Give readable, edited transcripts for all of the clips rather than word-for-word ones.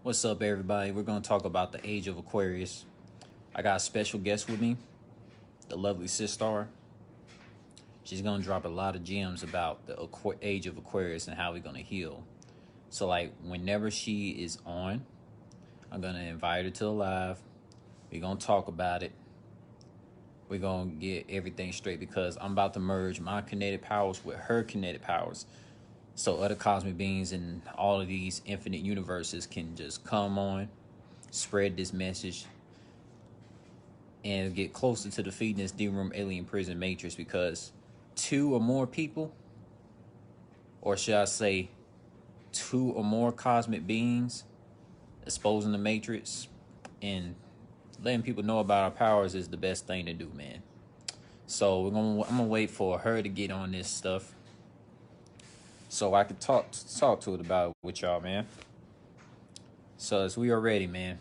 What's up, everybody? We're going to talk about the age of Aquarius. I got a special guest with me, the lovely Sistar. She's going to drop a lot of gems about the age of Aquarius and how we're going to heal. So, like, whenever she is on, I'm going to invite her to the live. We're going to talk about it. We're going to get everything straight because I'm about to merge my kinetic powers with her kinetic powers. So other cosmic beings in all of these infinite universes can just come on, spread this message, and get closer to defeating this D-Room alien prison matrix, because two or more people, or should I say two or more cosmic beings, exposing the matrix and letting people know about our powers is the best thing to do, man. So I'm gonna wait for her to get on this stuff so I can talk to it about it with y'all, man. So as we are ready, man.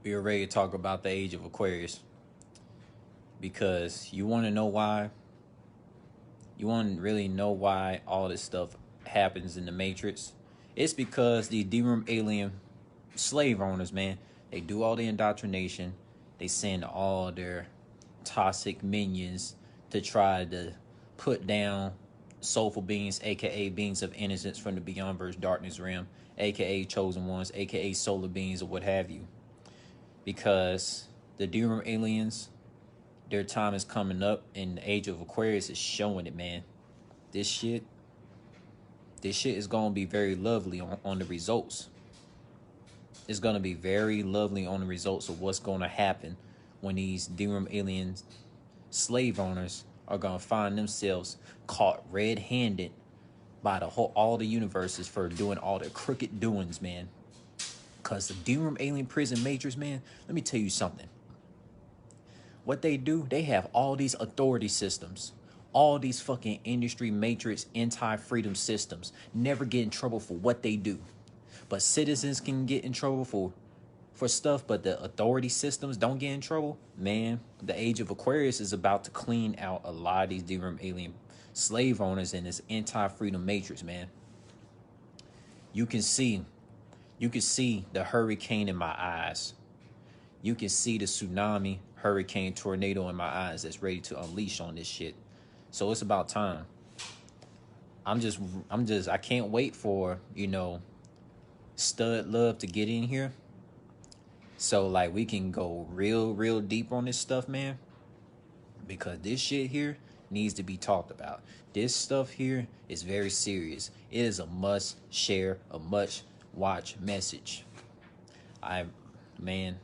We are ready to talk about the age of Aquarius. Because you want to know why. You want to really know why all this stuff happens in the Matrix. It's because the D-Room alien slave owners, man, they do all the indoctrination. They send all their toxic minions to try to put down soulful beings, aka beings of innocence from the Beyondverse darkness realm, aka chosen ones, aka solar beings, or what have you. Because the D-Room aliens, their time is coming up, and the age of Aquarius is showing it, man. This shit is gonna be very lovely on the results. It's gonna be very lovely on the results of what's gonna happen when these D-Room aliens slave owners are gonna find themselves caught red-handed by all the universes for doing all their crooked doings, man. Cause the D-Room alien prison matrix, man, let me tell you something. What they do, they have all these authority systems, all these fucking industry matrix anti-freedom systems, never get in trouble for what they do. But citizens can get in trouble for stuff, but the authority systems don't get in trouble. Man, the age of Aquarius is about to clean out a lot of these D-Room alien slave owners in this anti-freedom matrix, man. You can see the hurricane in my eyes. You can see the tsunami, hurricane, tornado in my eyes that's ready to unleash on this shit. So it's about time. I can't wait for, Stud Love to get in here. So, like, we can go real deep on this stuff, man. Because this shit here needs to be talked about. This stuff here is very serious. It is a must share, a must watch message. Man,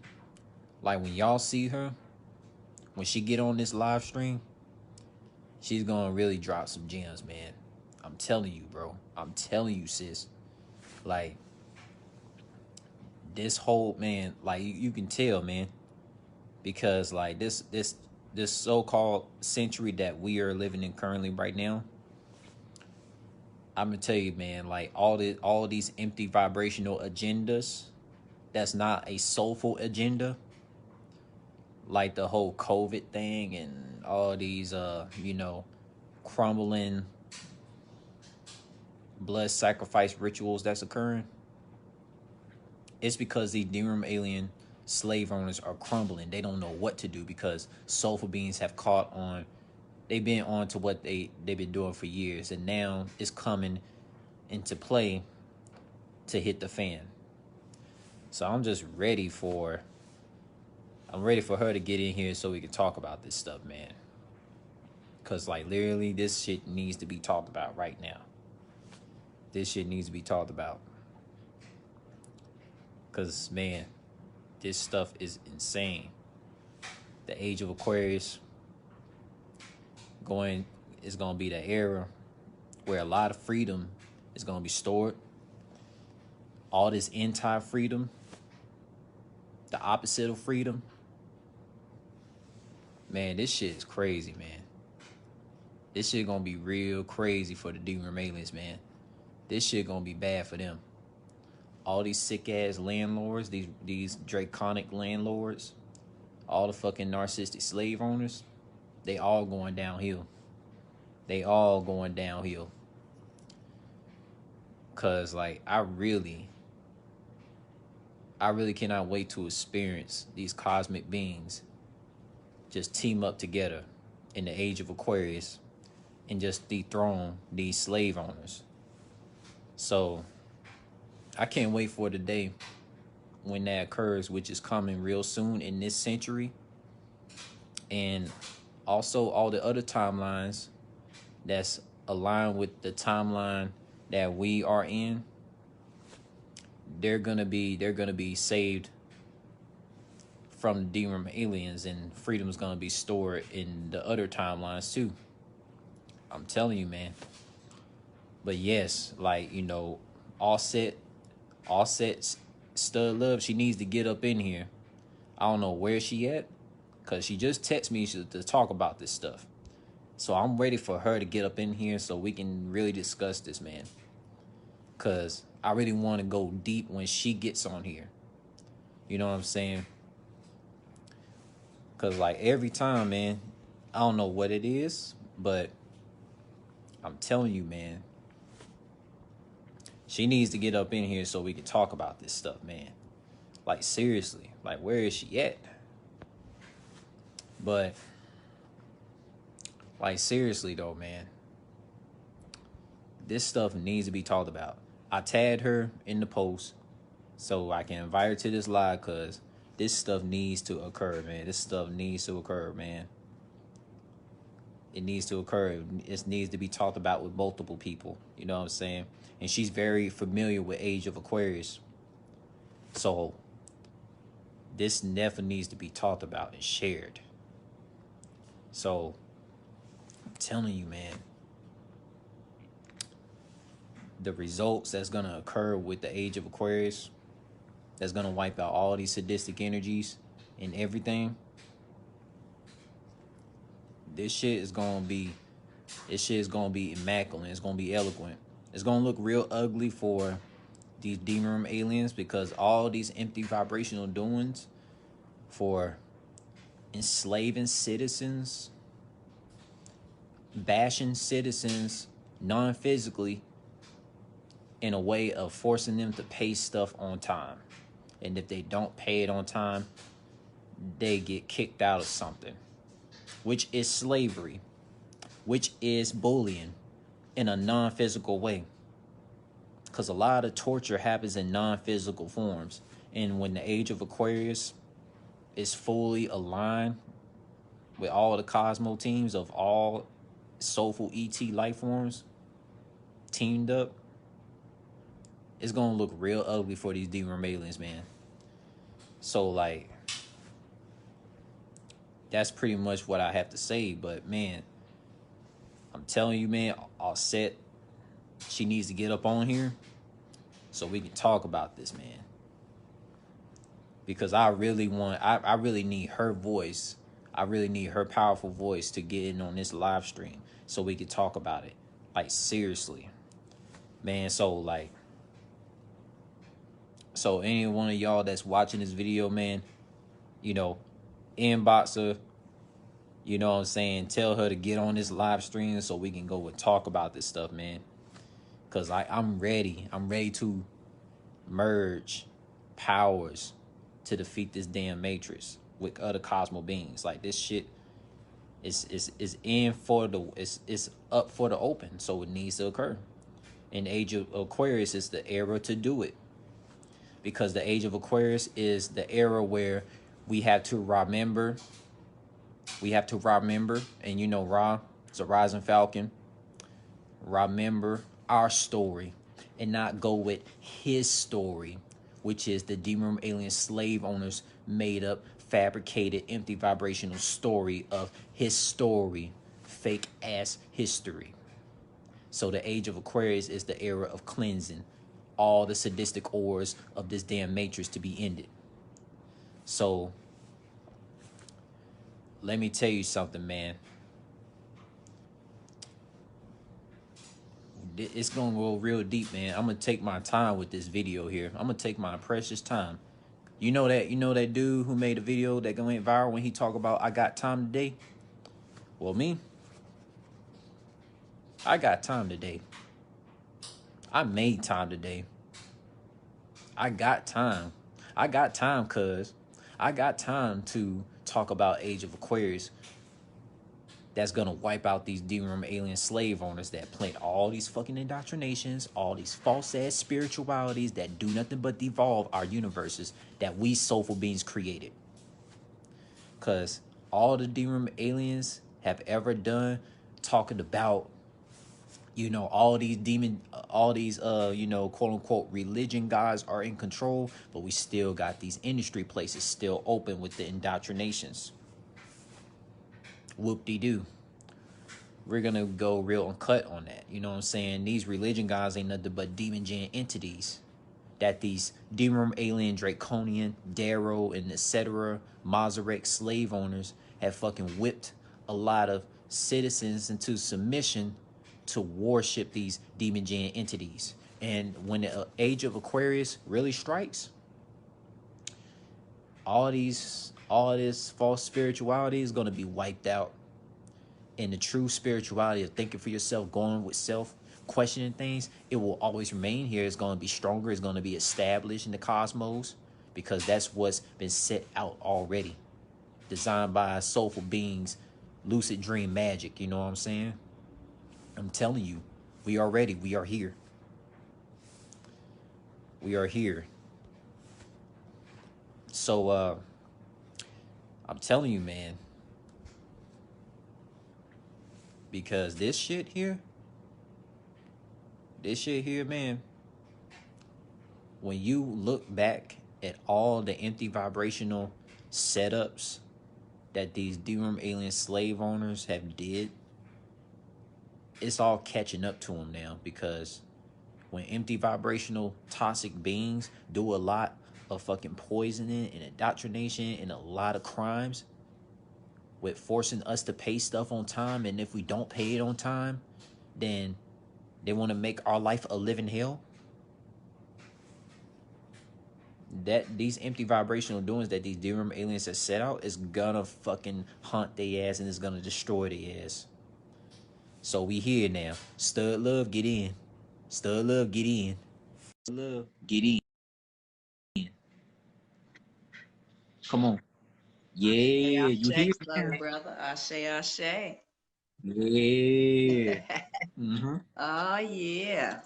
like, when y'all see her, when she get on this live stream, she's gonna really drop some gems, man. I'm telling you, bro. I'm telling you, sis. Like, this whole, man, like, you can tell, man. Because, like, this so-called century that we are living in currently right now, I'm gonna tell you, man, like, all these empty vibrational agendas, that's not a soulful agenda. Like the whole COVID thing and all these, crumbling blood sacrifice rituals that's occurring. It's because the D-Room alien slave owners are crumbling. They don't know what to do because soulful beings have caught on. They've been on to what they've been doing for years, and now it's coming into play to hit the fan. So I'm ready for her to get in here so we can talk about this stuff, man. Because, like, literally, this shit needs to be talked about right now. This shit needs to be talked about. Because, man, this stuff is insane. The age of Aquarius is going to be the era where a lot of freedom is going to be stored. All this anti-freedom, the opposite of freedom. Man, this shit is crazy, man. This shit gonna be real crazy for the D-Room aliens, man. This shit gonna be bad for them. All these sick-ass landlords, these draconic landlords, all the fucking narcissistic slave owners, they all going downhill. They all going downhill. Cause, like, I really I really cannot wait to experience these cosmic beings just team up together in the age of Aquarius and just dethrone these slave owners. So I can't wait for the day when that occurs, which is coming real soon in this century. And also all the other timelines that's aligned with the timeline that we are in, they're gonna be saved from the D-Realm aliens, and freedom's gonna be stored in the other timelines too. I'm telling you, man. But yes, like, you know, AUSET Stud Love, she needs to get up in here. I don't know where she at, because she just texted me to talk about this stuff. So I'm ready for her to get up in here so we can really discuss this, man. Because I really want to go deep when she gets on here. You know what I'm saying? Because, like, every time, man, I don't know what it is, but I'm telling you, man, she needs to get up in here so we can talk about this stuff, man. Like, seriously. Like, where is she at? But, like, seriously, though, man, this stuff needs to be talked about. I tagged her in the post so I can invite her to this live, because this stuff needs to occur, man. This stuff needs to occur, man. It needs to occur. It needs to be talked about with multiple people. You know what I'm saying? And she's very familiar with Age of Aquarius. So this never needs to be talked about and shared. So I'm telling you, man, the results that's going to occur with the Age of Aquarius, that's going to wipe out all these sadistic energies and everything. This shit is going to be immaculate. It's going to be eloquent. It's going to look real ugly for these D-Realm aliens, because all these empty vibrational doings for enslaving citizens, bashing citizens non-physically, in a way of forcing them to pay stuff on time. And if they don't pay it on time, they get kicked out of something, which is slavery, which is bullying in a non-physical way. Because a lot of torture happens in non-physical forms. And when the Age of Aquarius is fully aligned with all the Cosmo teams of all soulful ET life forms teamed up, it's going to look real ugly for these D-Realm aliens, man. So, like, that's pretty much what I have to say. But, man, I'm telling you, man, AUSET, she needs to get up on here so we can talk about this, man. Because I really need her voice. I really need her powerful voice to get in on this live stream so we can talk about it. Like, seriously. Man, so any one of y'all that's watching this video, man, you know, inbox her, you know what I'm saying, tell her to get on this live stream so we can go and talk about this stuff, man. Because I'm ready to merge powers to defeat this damn matrix with other Cosmo beings. Like, this shit is up for the open, so it needs to occur. And Age of Aquarius is the era to do it. Because the Age of Aquarius is the era where we have to remember. And you know, Ra, it's a rising falcon. Remember our story and not go with his story, which is the D-Realm alien slave owners made up, fabricated, empty vibrational story of his story, fake ass history. So the Age of Aquarius is the era of cleansing all the sadistic ores of this damn matrix to be ended. So let me tell you something, man. It's gonna go real deep, man. I'm gonna take my time with this video here. I'm gonna take my precious time. You know that dude who made a video that went viral when he talked about I got time today? Well, me, I got time today. I made time today. I got time. I got time, cuz I got time to talk about Age of Aquarius that's gonna wipe out these demon alien slave owners that plant all these fucking indoctrinations, all these false ass spiritualities that do nothing but devolve our universes that we soulful beings created. Cause all the demon aliens have ever done talking about, you know, all these demon, all these you know, quote unquote religion gods are in control, but we still got these industry places still open with the indoctrinations. Whoop de doo. We're gonna go real uncut on that. You know what I'm saying? These religion guys ain't nothing but demon gen entities that these demon alien draconian darrow and etc Mazarek slave owners have fucking whipped a lot of citizens into submission to worship these demon gen entities. And when the age of Aquarius really strikes, all this false spirituality is going to be wiped out, and the true spirituality of thinking for yourself, going with self, questioning things, it will always remain here. It's going to be stronger. It's going to be established in the cosmos because that's what's been set out already, designed by soulful beings, lucid dream magic. You know what I'm saying? I'm telling you, we are ready. We are here. We are here. So I'm telling you, man, because this shit here, man, when you look back at all the empty vibrational setups that these demon alien slave owners have did, it's all catching up to them now. Because when empty vibrational toxic beings do a lot of fucking poisoning and indoctrination and a lot of crimes with forcing us to pay stuff on time, and if we don't pay it on time, then they want to make our life a living hell. That these empty vibrational doings that these demon aliens have set out is gonna fucking hunt their ass and it's gonna destroy their ass. So we here now. Stud love, get in. Stud love, get in. Stud love, get in. Come on. Yeah, Hey, you Ashe, here brother, now? brother. Ashe, Ashe. Yeah. Mm-hmm. Oh, yeah.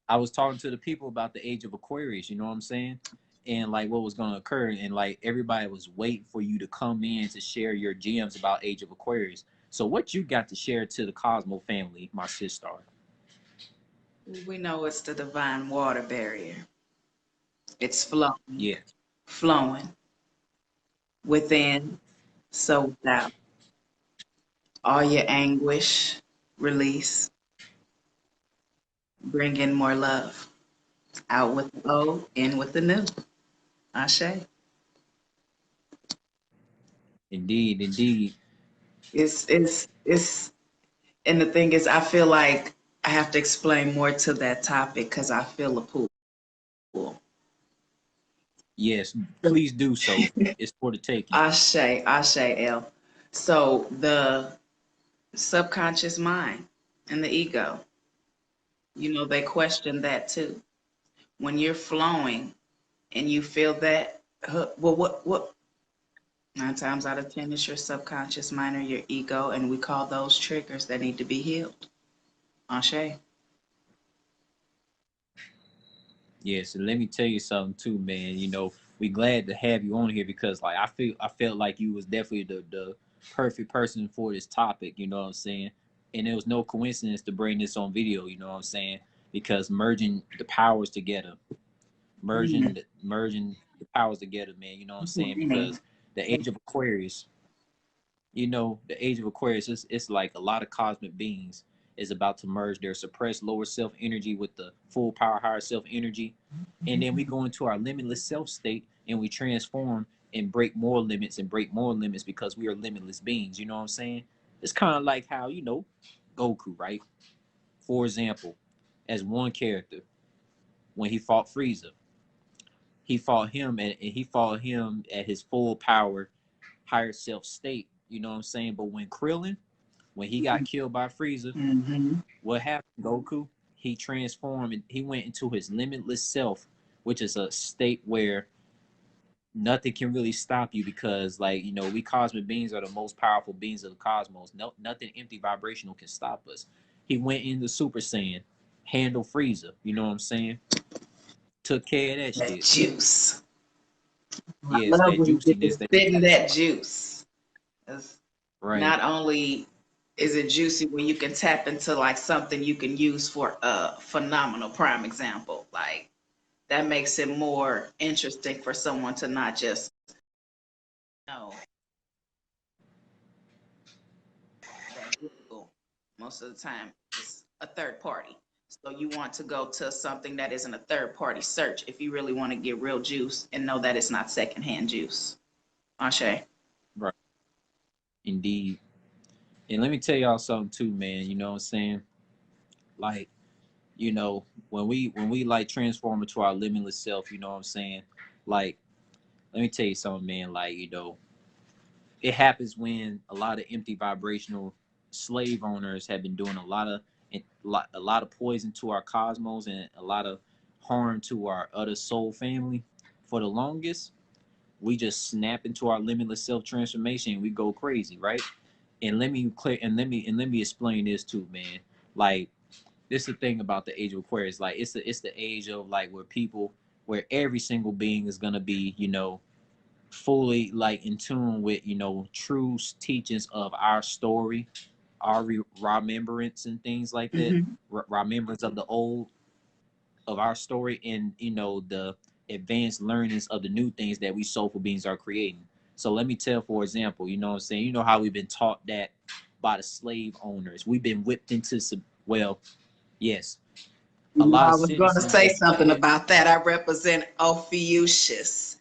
I was talking to the people about the age of Aquarius, you know what I'm saying? And like what was gonna occur, and like everybody was waiting for you to come in to share your gems about Age of Aquarius. So what you got to share to the Cosmo family, my sister? We know it's the divine water barrier. It's flowing, Yeah, flowing within, so without. All your anguish, release, bring in more love. Out with the old, in with the new. Ashe. indeed, indeed. It's, and the thing is, I feel like I have to explain more to that topic because I feel a pull. Yes, please do so. It's for the taking. Ashe, Ashe, L. So the subconscious mind and the ego, they question that too. When you're flowing and you feel that, well, what? 9 times out of 10, it's your subconscious mind or your ego, and we call those triggers that need to be healed. Ashe. Yes, and let me tell you something too, man. You know, we glad to have you on here because like I felt like you was definitely the perfect person for this topic, you know what I'm saying? And it was no coincidence to bring this on video, you know what I'm saying? Because merging the powers together, Mm-hmm. merging the powers together, man, you know what I'm saying? Mm-hmm. Because the age of Aquarius, you know, the age of Aquarius, it's like a lot of cosmic beings is about to merge their suppressed lower self energy with the full power higher self energy. And then we go into our limitless self state and we transform and break more limits and break more limits because we are limitless beings. You know what I'm saying? It's kind of like how, you know, Goku, right? For example, as one character, when he fought Frieza, he fought him at his full power, higher self state. You know what I'm saying? But when he got killed by Frieza, Mm-hmm. what happened, Goku? He transformed and he went into his limitless self which is a state where nothing can really stop you because, like, we cosmic beings are the most powerful beings of the cosmos. No, nothing empty vibrational can stop us. He went into Super Saiyan, handle Frieza. You know what I'm saying? Took care of that That shit. juice. I Yes, love that when you get to juiciness that he spitting got. that juice. 'Cause Right, not only is it juicy when you can tap into like something you can use for a phenomenal prime example, like that makes it more interesting for someone to not just know that Google most of the time is a third party. So you want to go to something that isn't a third party search if you really want to get real juice and know that it's not secondhand juice. Ashe. right, indeed. And let me tell y'all something too, man. You know what I'm saying? Like, when we like transform into our limitless self, you know what I'm saying? Like, let me tell you something, man. Like, it happens when a lot of empty vibrational slave owners have been doing a lot of poison to our cosmos and a lot of harm to our other soul family for the longest. We just snap into our limitless self transformation and we go crazy, right? And let me explain this too, man. Like, this is the thing about the age of Aquarius. Like, it's the age of, like, where every single being is gonna be, fully, like, in tune with, true teachings of our story, our remembrance and things like that, Mm-hmm. remembrance of the old, of our story, and the advanced learnings of the new things that we soulful beings are creating. So let me tell, for example, you know what I'm saying, how we've been taught that by the slave owners. We've been whipped into some, well, yes, a You know, lot I of was going to sentences say that something about that. I represent Ophiuchus,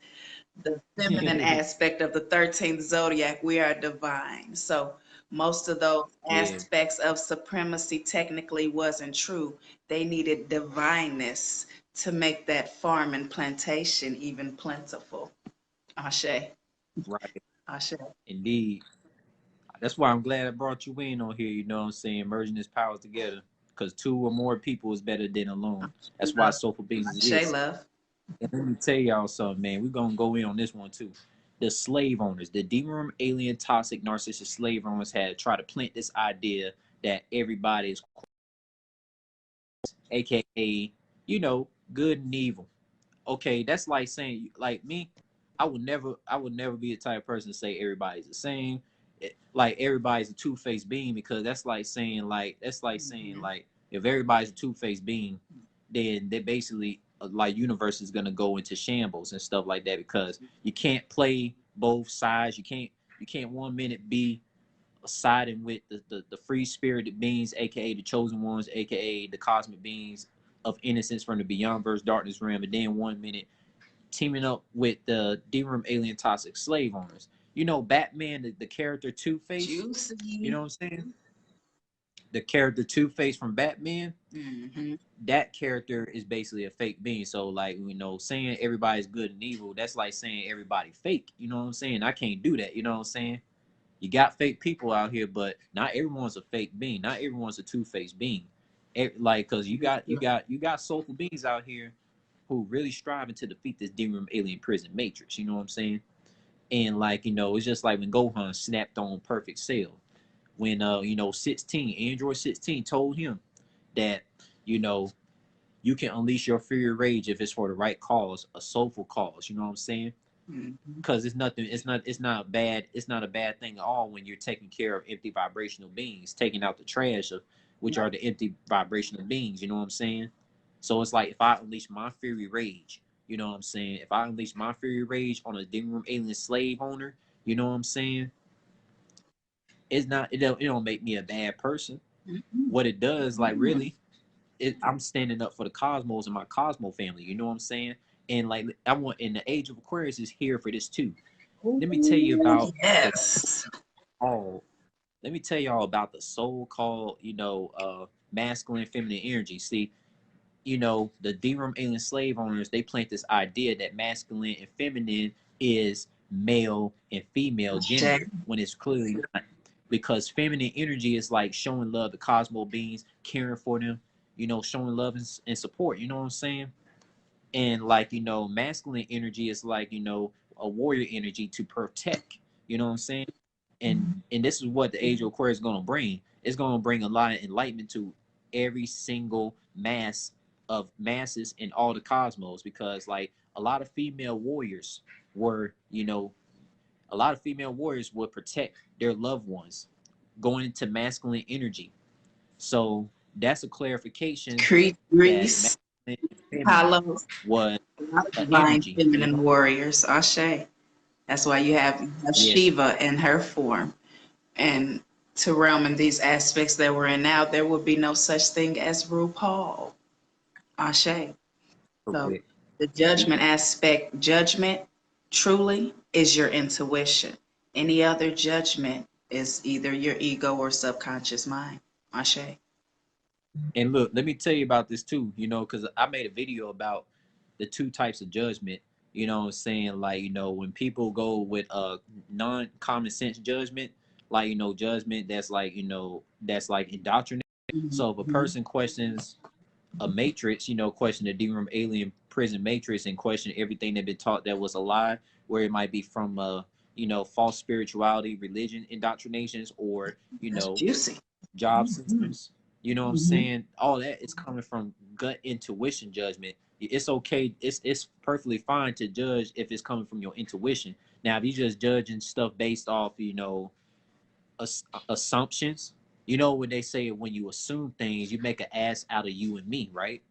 the feminine aspect of the 13th zodiac. We are divine. So most of those yeah, aspects of supremacy technically wasn't true. They needed divineness to make that farm and plantation even plentiful. Ashe. right, Ashe. indeed. That's why I'm glad I brought you in on here. You know what I'm saying? Merging this powers together, because two or more people is better than alone. That's why Love. soulful beings Ashe, exist. love. And let me tell y'all something, man. We're gonna go in on this one too. The slave owners, the demon, alien, toxic, narcissistic slave owners had tried to plant this idea that everybody is, aka, good and evil. Okay, that's like saying, like me, I would never be the type of person to say everybody's the same. Like, everybody's a two-faced being, because that's like saying, Mhm. like, if everybody's a two-faced being, then they basically, like, universe is gonna go into shambles and stuff like that, because you can't play both sides. You can't 1 minute be siding with the free spirited beings, aka the chosen ones, aka the cosmic beings of innocence from the beyond verse darkness realm, and then 1 minute teaming up with the demon alien toxic slave owners. Batman, the character Two Face. You know Juicy. what I'm saying? The character Two Face from Batman. Hmm. That character is basically a fake being. So, like, saying everybody's good and evil, that's like saying everybody fake. You know what I'm saying? I can't do that. You know what I'm saying? You got fake people out here, but not everyone's a fake being. Not everyone's a two-faced being. Like, cause you got soulful beings out here who really striving to defeat this demon alien prison matrix. You know what I'm saying? And, like, it's just like when Gohan snapped on Perfect Cell. When 16, Android 16 told him that, you know, you can unleash your fury rage if it's for the right cause, a soulful cause. You know what I'm saying? Hmm. Because it's not a bad thing at all when you're taking care of empty vibrational beings, taking out the trash of which are the empty vibrational beings. You know what I'm saying? So it's like, if I unleash my fury rage, you know what I'm saying? If I unleash my fury rage on a demon room alien slave owner, you know what I'm saying? It don't make me a bad person. Hmm. What it does, like, really, I'm standing up for the cosmos and my Cosmo family. You know what I'm saying? And, like, I want, in the age of Aquarius is here for this too. Let me tell you Ooh, about the yes. all. Let me tell y'all about the so-called, masculine, feminine energy. See, the D-Rum alien slave owners, they plant this idea that masculine and feminine is male and female Ashe. gender, when it's clearly not. Because feminine energy is like showing love to Cosmo beings, caring for them, showing love and support. You know what I'm saying? And like, you know, masculine energy is like, you know, a warrior energy to protect. You know what I'm saying? And this is what the age of Aquarius is going to bring. It's going to bring a lot of enlightenment to every single of masses in all the cosmos, because like a lot of female warriors were, you know, a lot of female warriors would protect their loved ones going into masculine energy. So that's a clarification Crete, that Greece, masculine and feminine Apollo, was a lot of an divine energy, you feminine know? warriors. Ashe. That's why you have Yes, Shiva in her form. And to realm in these aspects that we're in now, there would be no such thing as RuPaul. Ashe. So correct. the judgment aspect, judgment truly is your intuition. Any other judgment is either your ego or subconscious mind. Ashe. And look, let me tell you about this too, you know, because I made a video about the two types of judgment. You know what I'm saying? Like, you know, when people go with a non-common sense judgment, like, you know, judgment that's like, you know, that's like indoctrinated. So if a Mhm. person questions a matrix, you know, question the D-room alien prison matrix and question everything they've been taught that was a lie, where it might be from you know, false spirituality, religion indoctrinations, or, you That's know, juicy. job Hmm. systems. You know what I'm Hmm. saying? All that is coming from gut intuition judgment. It's okay. It's perfectly fine to judge if it's coming from your intuition. Now, if you just judging stuff based off, you know, assumptions, you know, when they say when you assume things, you make an ass out of you and me, right?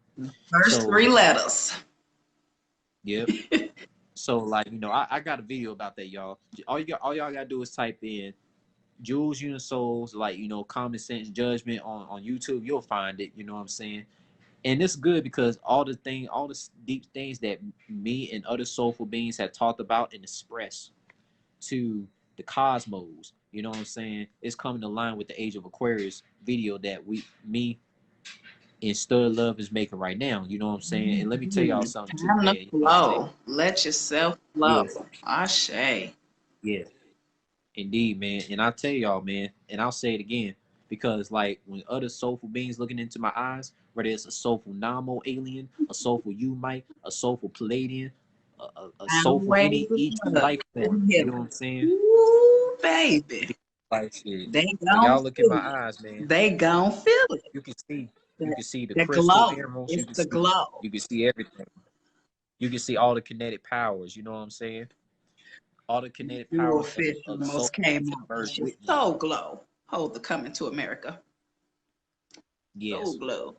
First So, three letters. yep. So, like, you know, I got a video about that, y'all. All y'all gotta do is type in Jules Unisouls, like, you know, common sense judgment on YouTube. You'll find it. You know what I'm saying? And it's good because all the deep things that me and other soulful beings have talked about and expressed to the cosmos. You know what I'm saying? It's coming to line with the Age of Aquarius video that me and Stud Love is making right now. You know what I'm saying? And let me tell y'all Mhm. something too, Time to man. You know what I'm saying? flow. Let yourself flow. Yes, Ashe. yes. Indeed, man. And I'll tell y'all, man, and I'll say it again, because like when other soulful beings looking into my eyes, whether it's a soulful Namo alien, a soulful Umite, a soulful Palladian, a Sound soulful waves any of each love. life form, And you know what healing. I'm saying? Ooh, baby. Like shit. They When gon' y'all look in feel my it. eyes, man, They gon' feel it. you can see you The, can see the the crystal glow. emeralds, It's the glow. you can see everything. You can see all the kinetic powers, you know what I'm saying? All the kinetic Jewel powers fish of the soul almost came beings that out. merge That's your with me. soul glow. Hold the coming to America. Soul Yes, glow.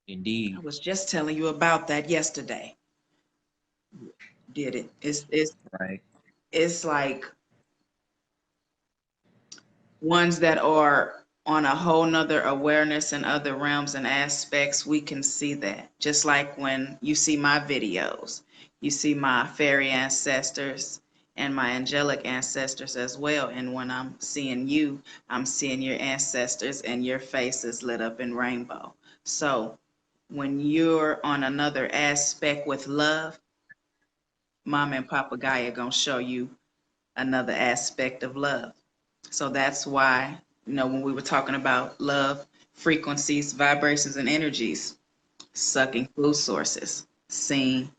I indeed. was just telling you about that yesterday. Did it? Right. It's like ones that are on a whole nother awareness in other realms and aspects, we can see that. Just like when you see my videos, you see my fairy ancestors and my angelic ancestors as well. And when I'm seeing you, I'm seeing your ancestors and your faces lit up in rainbow. So when you're on another aspect with love, Mama and Papa Gaia gonna show you another aspect of love. So that's why, when we were talking about love, frequencies, vibrations, and energies, sucking food sources, seen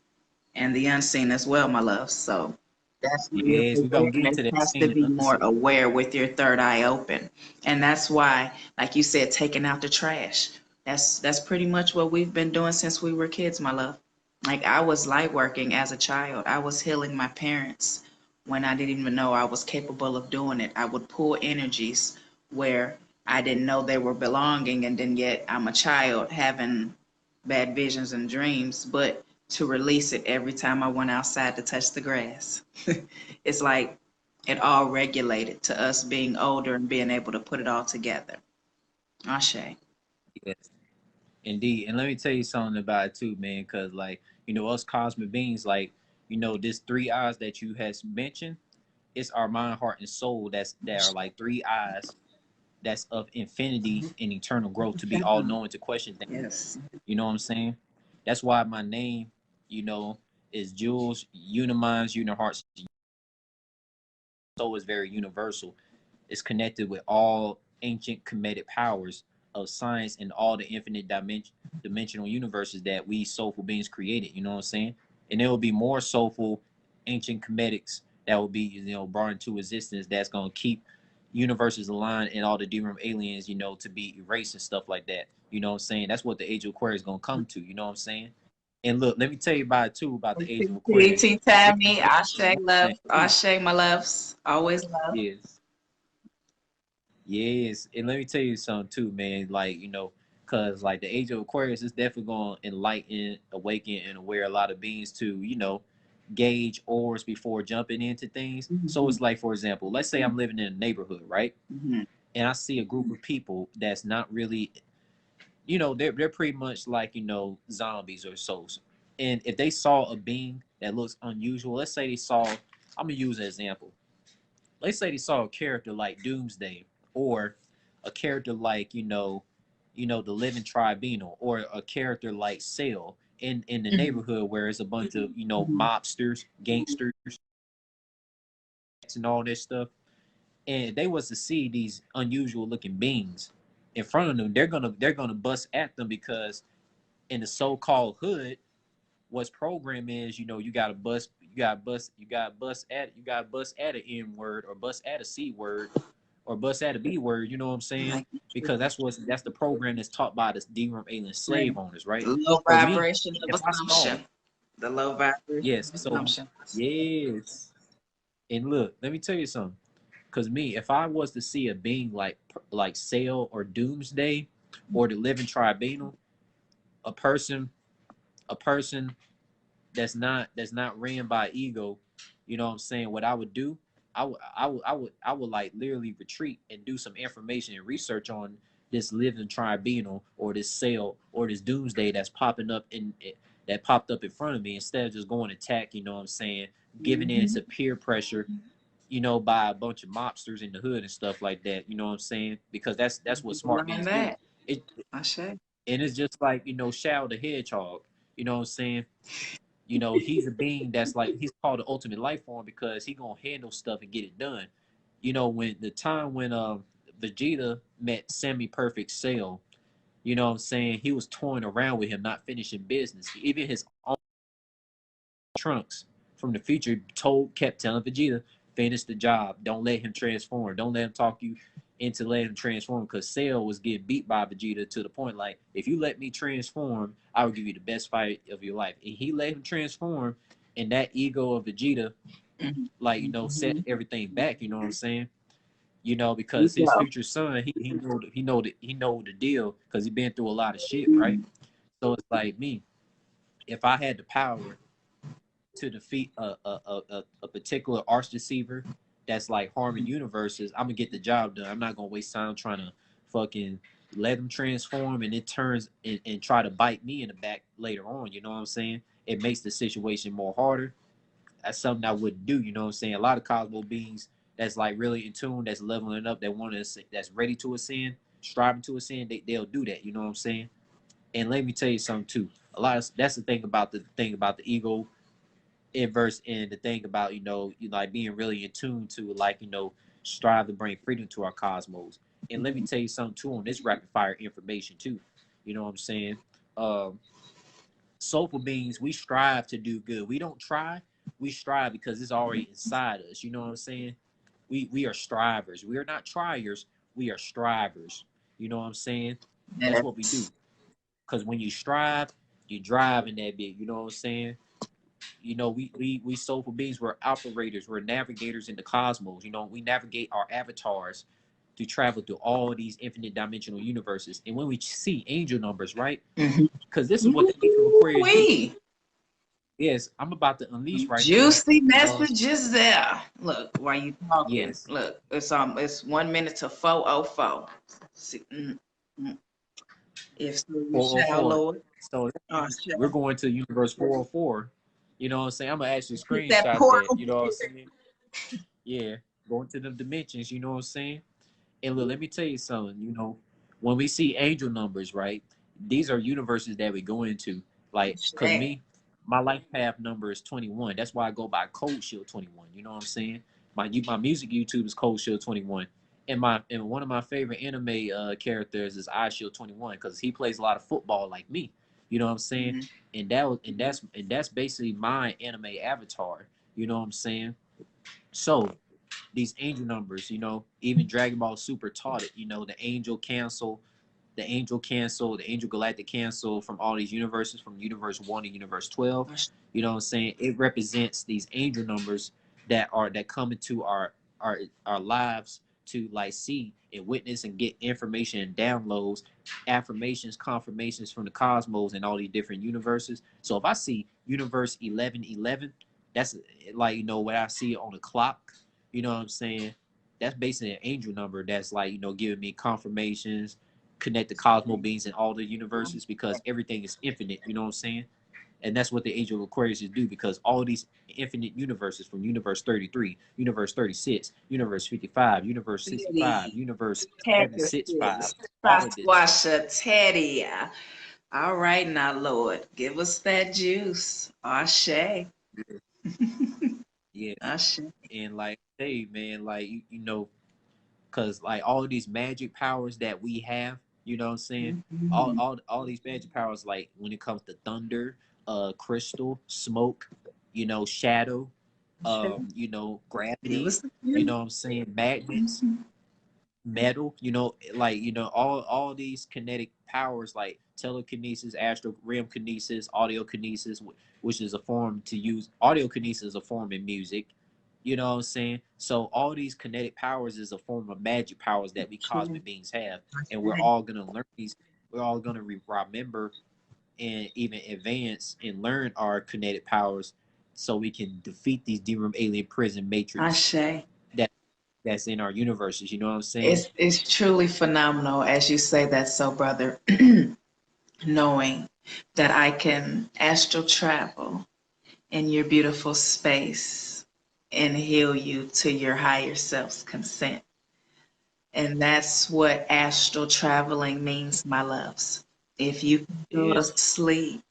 and the unseen as well, my love. So that's where your Yes, we're gonna get awareness into that has to scene be and more unseen. aware with your third eye open. And that's why, like you said, taking out the trash. That's pretty much what we've been doing since we were kids, my love. Like I was light working as a child. I was healing my parents when I didn't even know I was capable of doing it. I would pull energies where I didn't know they were belonging, and then yet I'm a child having bad visions and dreams, but to release it every time I went outside to touch the grass. It's like it all regulated to us being older and being able to put it all together. Ashe. Yes, indeed. And let me tell you something about it too, man, because like, you know, us cosmic beings, like, you know, this three eyes that you has mentioned, it's our mind, heart, and soul that are like three eyes that's of infinity and eternal growth to be all knowing to question things. Yes. You know what I'm saying? That's why my name, you know, is Jules Uniminds, Unihearts. Soul is very universal. It's connected with all ancient comedic powers of science and all the infinite dimensional universes that we soulful beings created. You know what I'm saying? And there will be more soulful ancient comedics that will be, brought into existence, that's gonna keep universes aligned and all the D-realm aliens, to be erased and stuff like that. You know what I'm saying? That's what the Age of Aquarius is gonna come to. You know what I'm saying? And look, let me tell you about it too, about the Age of Aquarius. Tea It's Tammy, a Ashe love, thing too. Ashe my loves, always love. Yes. Yes, and let me tell you something too, man. Like, cause like the Age of Aquarius is definitely gonna enlighten, awaken, and aware a lot of beings to, gauge orbs before jumping into things. So Mm-hmm. it's like, for example, let's say I'm living in a neighborhood, right? Mm-hmm. And I see a group of people that's not really, they're pretty much like, zombies or souls. And if they saw a being that looks unusual, let's say they saw, I'm gonna use an example. Let's say they saw a character like Doomsday, or a character like, the Living Tribunal, or a character like Sale in the neighborhood where it's a bunch of, Mm-hmm. mobsters, gangsters, and all this stuff. And they was to see these unusual looking beings in front of them, they're gonna bust at them, because in the so-called hood, what's program is, you gotta bust at an N word, or bust at a C word, or bust at a B word, you know what I'm saying? Like Because that's the program that's taught by the D-realm alien slave owners, right? the low So me, vibration of if I saw, assumption. The low vibration yes, of so assumption. yes. And look, let me tell you something. Cause me, if I was to see a being like Sale or Doomsday or the Living Tribunal, a person, a person that's not ran by ego, you know what I'm saying? What I would do, I would like literally retreat and do some information and research on this Living Tribunal, or this Sale, or this Doomsday that's popping up that popped up in front of me, instead of just going to attack, you know what I'm saying? Giving in Mm-hmm. to peer pressure, by a bunch of mobsters in the hood and stuff like that. You know what I'm saying? Because that's what smart Learn beings do. that. It Ashe. and it's just like, Shadow the Hedgehog. You know what I'm saying? He's a being that's like, he's called the ultimate life form, because he gonna handle stuff and get it done. When the time when Vegeta met Semi Perfect Cell, you know what I'm saying, he was toying around with him, not finishing business. Even his own Trunks from the future kept telling Vegeta, finish the job. Don't let him transform. Don't let him talk you into letting him transform, because Cell was getting beat by Vegeta to the point like, if you let me transform, I will give you the best fight of your life. And he let him transform, and that ego of Vegeta, like, set Mm-hmm. everything back. You know what I'm saying? You Because his go. future son, he know the deal, because he been through a lot of shit, right? So it's like me, if I had the power to defeat a particular arch deceiver that's like harming universes, I'm gonna get the job done. I'm not gonna waste time trying to fucking let him transform, and it turns and try to bite me in the back later on. You know what I'm saying? It makes the situation more harder. That's something I wouldn't do. You know what I'm saying? A lot of Cosmo beings that's like really in tune, that's leveling up, that want to, that's ready to ascend, striving to ascend, they'll do that. You know what I'm saying? And let me tell you something too. That's the thing about the ego inverse, and the thing about, you like being really in tune to, like, strive to bring freedom to our cosmos. And let me tell you something too, on this rapid fire information too. You know what I'm saying? Um, Soulful beings, we strive to do good. We don't try, we strive, because it's already inside us. You know what I'm saying? We are strivers. We are not triers. We are strivers. You know what I'm saying? That's what we do. Yes. Because when you strive, you drive in that bit. You know what I'm saying? We soulful beings, we're operators, we're navigators in the cosmos. We navigate our avatars to travel through all these infinite dimensional universes. And when we see angel numbers, right? Mm-hmm. Because this is what the Age of Aquarius do. Wee. Yes, I'm about to unleash right now. Juicy You know, messages there. Look, while you talking, yes. look, it's 1 minute to 4:04. See, if so, you shall, 404. Lord. So that Oh, means we're shall. going to universe 404. You know what I'm saying? I'm gonna actually Hit that screenshot that. portal. You know what I'm saying? Yeah, going to the dimensions. You know what I'm saying? And look, let me tell you something. When we see angel numbers, right? These are universes that we go into. Like, cause Shall. me, my life path number is 21. That's why I go by Code Shield 21. You know what I'm saying? My music YouTube is Code Shield 21. And one of my favorite anime characters is iShield 21 because he plays a lot of football like me. You know what I'm saying? Mhm. And that's basically my anime avatar. You know what I'm saying? So these angel numbers, even Dragon Ball Super taught it. The angel galactic cancel from all these universes, from universe 1 to universe 12. You know what I'm saying? It represents these angel numbers that come into our lives to like see and witness and get information and downloads, affirmations, confirmations from the cosmos and all these different universes. So if I see universe 1111, that's like what I see on the clock. You know what I'm saying? That's basically an angel number that's like giving me confirmations, connect the cosmo beings in all the universes because everything is infinite. You know what I'm saying? And that's what the Age of Aquarius do because all these infinite universes from universe 33, universe 36, universe 55, universe 65, Teddy, universe Pegasus, 765, all of this. Sasquatch, Teddy. All right, now, Lord, give us that juice. Ashe. Yeah. Ashe. And like, hey, man, like, because like all of these magic powers that we have, you know what I'm saying? All, Mhm. all, all these magic powers, like when it comes to thunder, crystal, smoke, shadow, Ashe. Give gravity, us the you juice. know what I'm saying? Magnets, Mhm. metal, like all these kinetic powers like telekinesis, astral realm kinesis, audio kinesis, which is a form to use. Audio kinesis is a form in music. You know what I'm saying? So all these kinetic powers is a form of magic powers that we Ashe. cosmic beings have, and we're Ashe. all gonna learn these. We're all gonna remember and even advance and learn our kinetic powers, so we can defeat these D-room alien prison matrix Ashe. that that's in our universes. You know what I'm saying? It's truly phenomenal as you say that, so brother, knowing that I can astral travel in your beautiful space and heal you to your higher self's consent. And that's what astral traveling means, my loves. If you can go Yeah. to sleep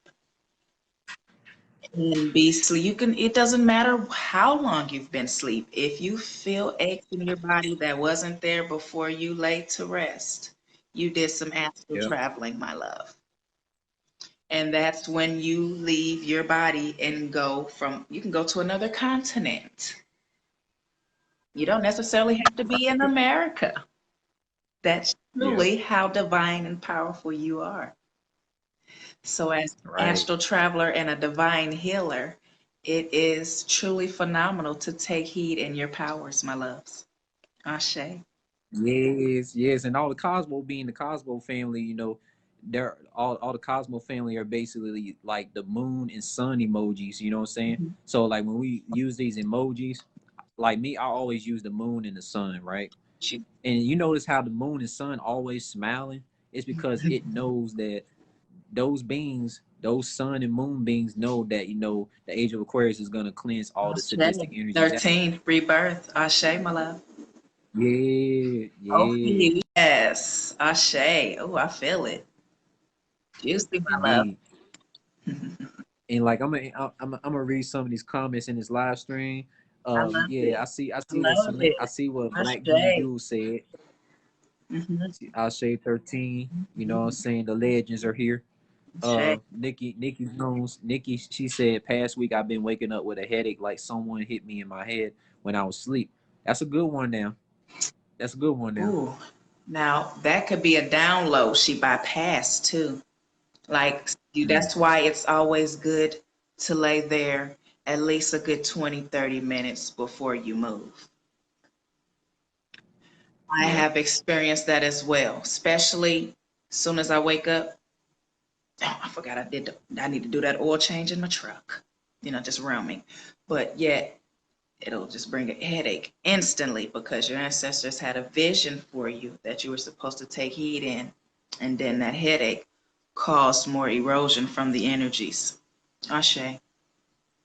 and be sleep, it doesn't matter how long you've been asleep. If you feel aches in your body that wasn't there before you lay to rest, you did some astral Yep. traveling, my love. And that's when you leave your body and you can go to another continent. You don't necessarily have to be in America. That's Yeah. truly how divine and powerful you are. So, as an Right. astral traveler and a divine healer, it is truly phenomenal to take heed in your powers, my loves. Ashe. Yes, yes, and all the Cosmo being the Cosmo family, they're all the Cosmo family are basically like the moon and sun emojis. You know what I'm saying? Mhm. So like when we use these emojis, like me, I always use the moon and the sun, right? And you notice how the moon and sun always smiling? It's because it knows that those beings, those sun and moon beings, know that the age of Aquarius is gonna cleanse all the Ashe. sadistic energies out. 13, rebirth. Ashe, my love. Yeah, Oh, yeah, yes. Ashe. Oh, I feel it. Juicy, my love. indeed. And like I'm gonna read some of these comments in this live stream. I love Yeah, it. I I see what love I it. see what Black Moon Ashe. Yule said. Mm-hmm. I'll say 13. You know what I'm saying? The legends are here. Ashe. Nikki Jones, Nikki, she said past week I've been waking up with a headache like someone hit me in my head when I was asleep. That's a good one now. That's a good one now. Ooh. Now, that could be a download she bypassed too. Like, Mm, that's why it's always good to lay there at least a good 20, 30 minutes before you move. I yeah. have experienced that as well, especially as soon as I wake up. Oh, I forgot I need to do that oil change in my truck. Just around me. But yet, it'll just bring a headache instantly because your ancestors had a vision for you that you were supposed to take heed in. And then that headache caused more erosion from the energies. Ashe.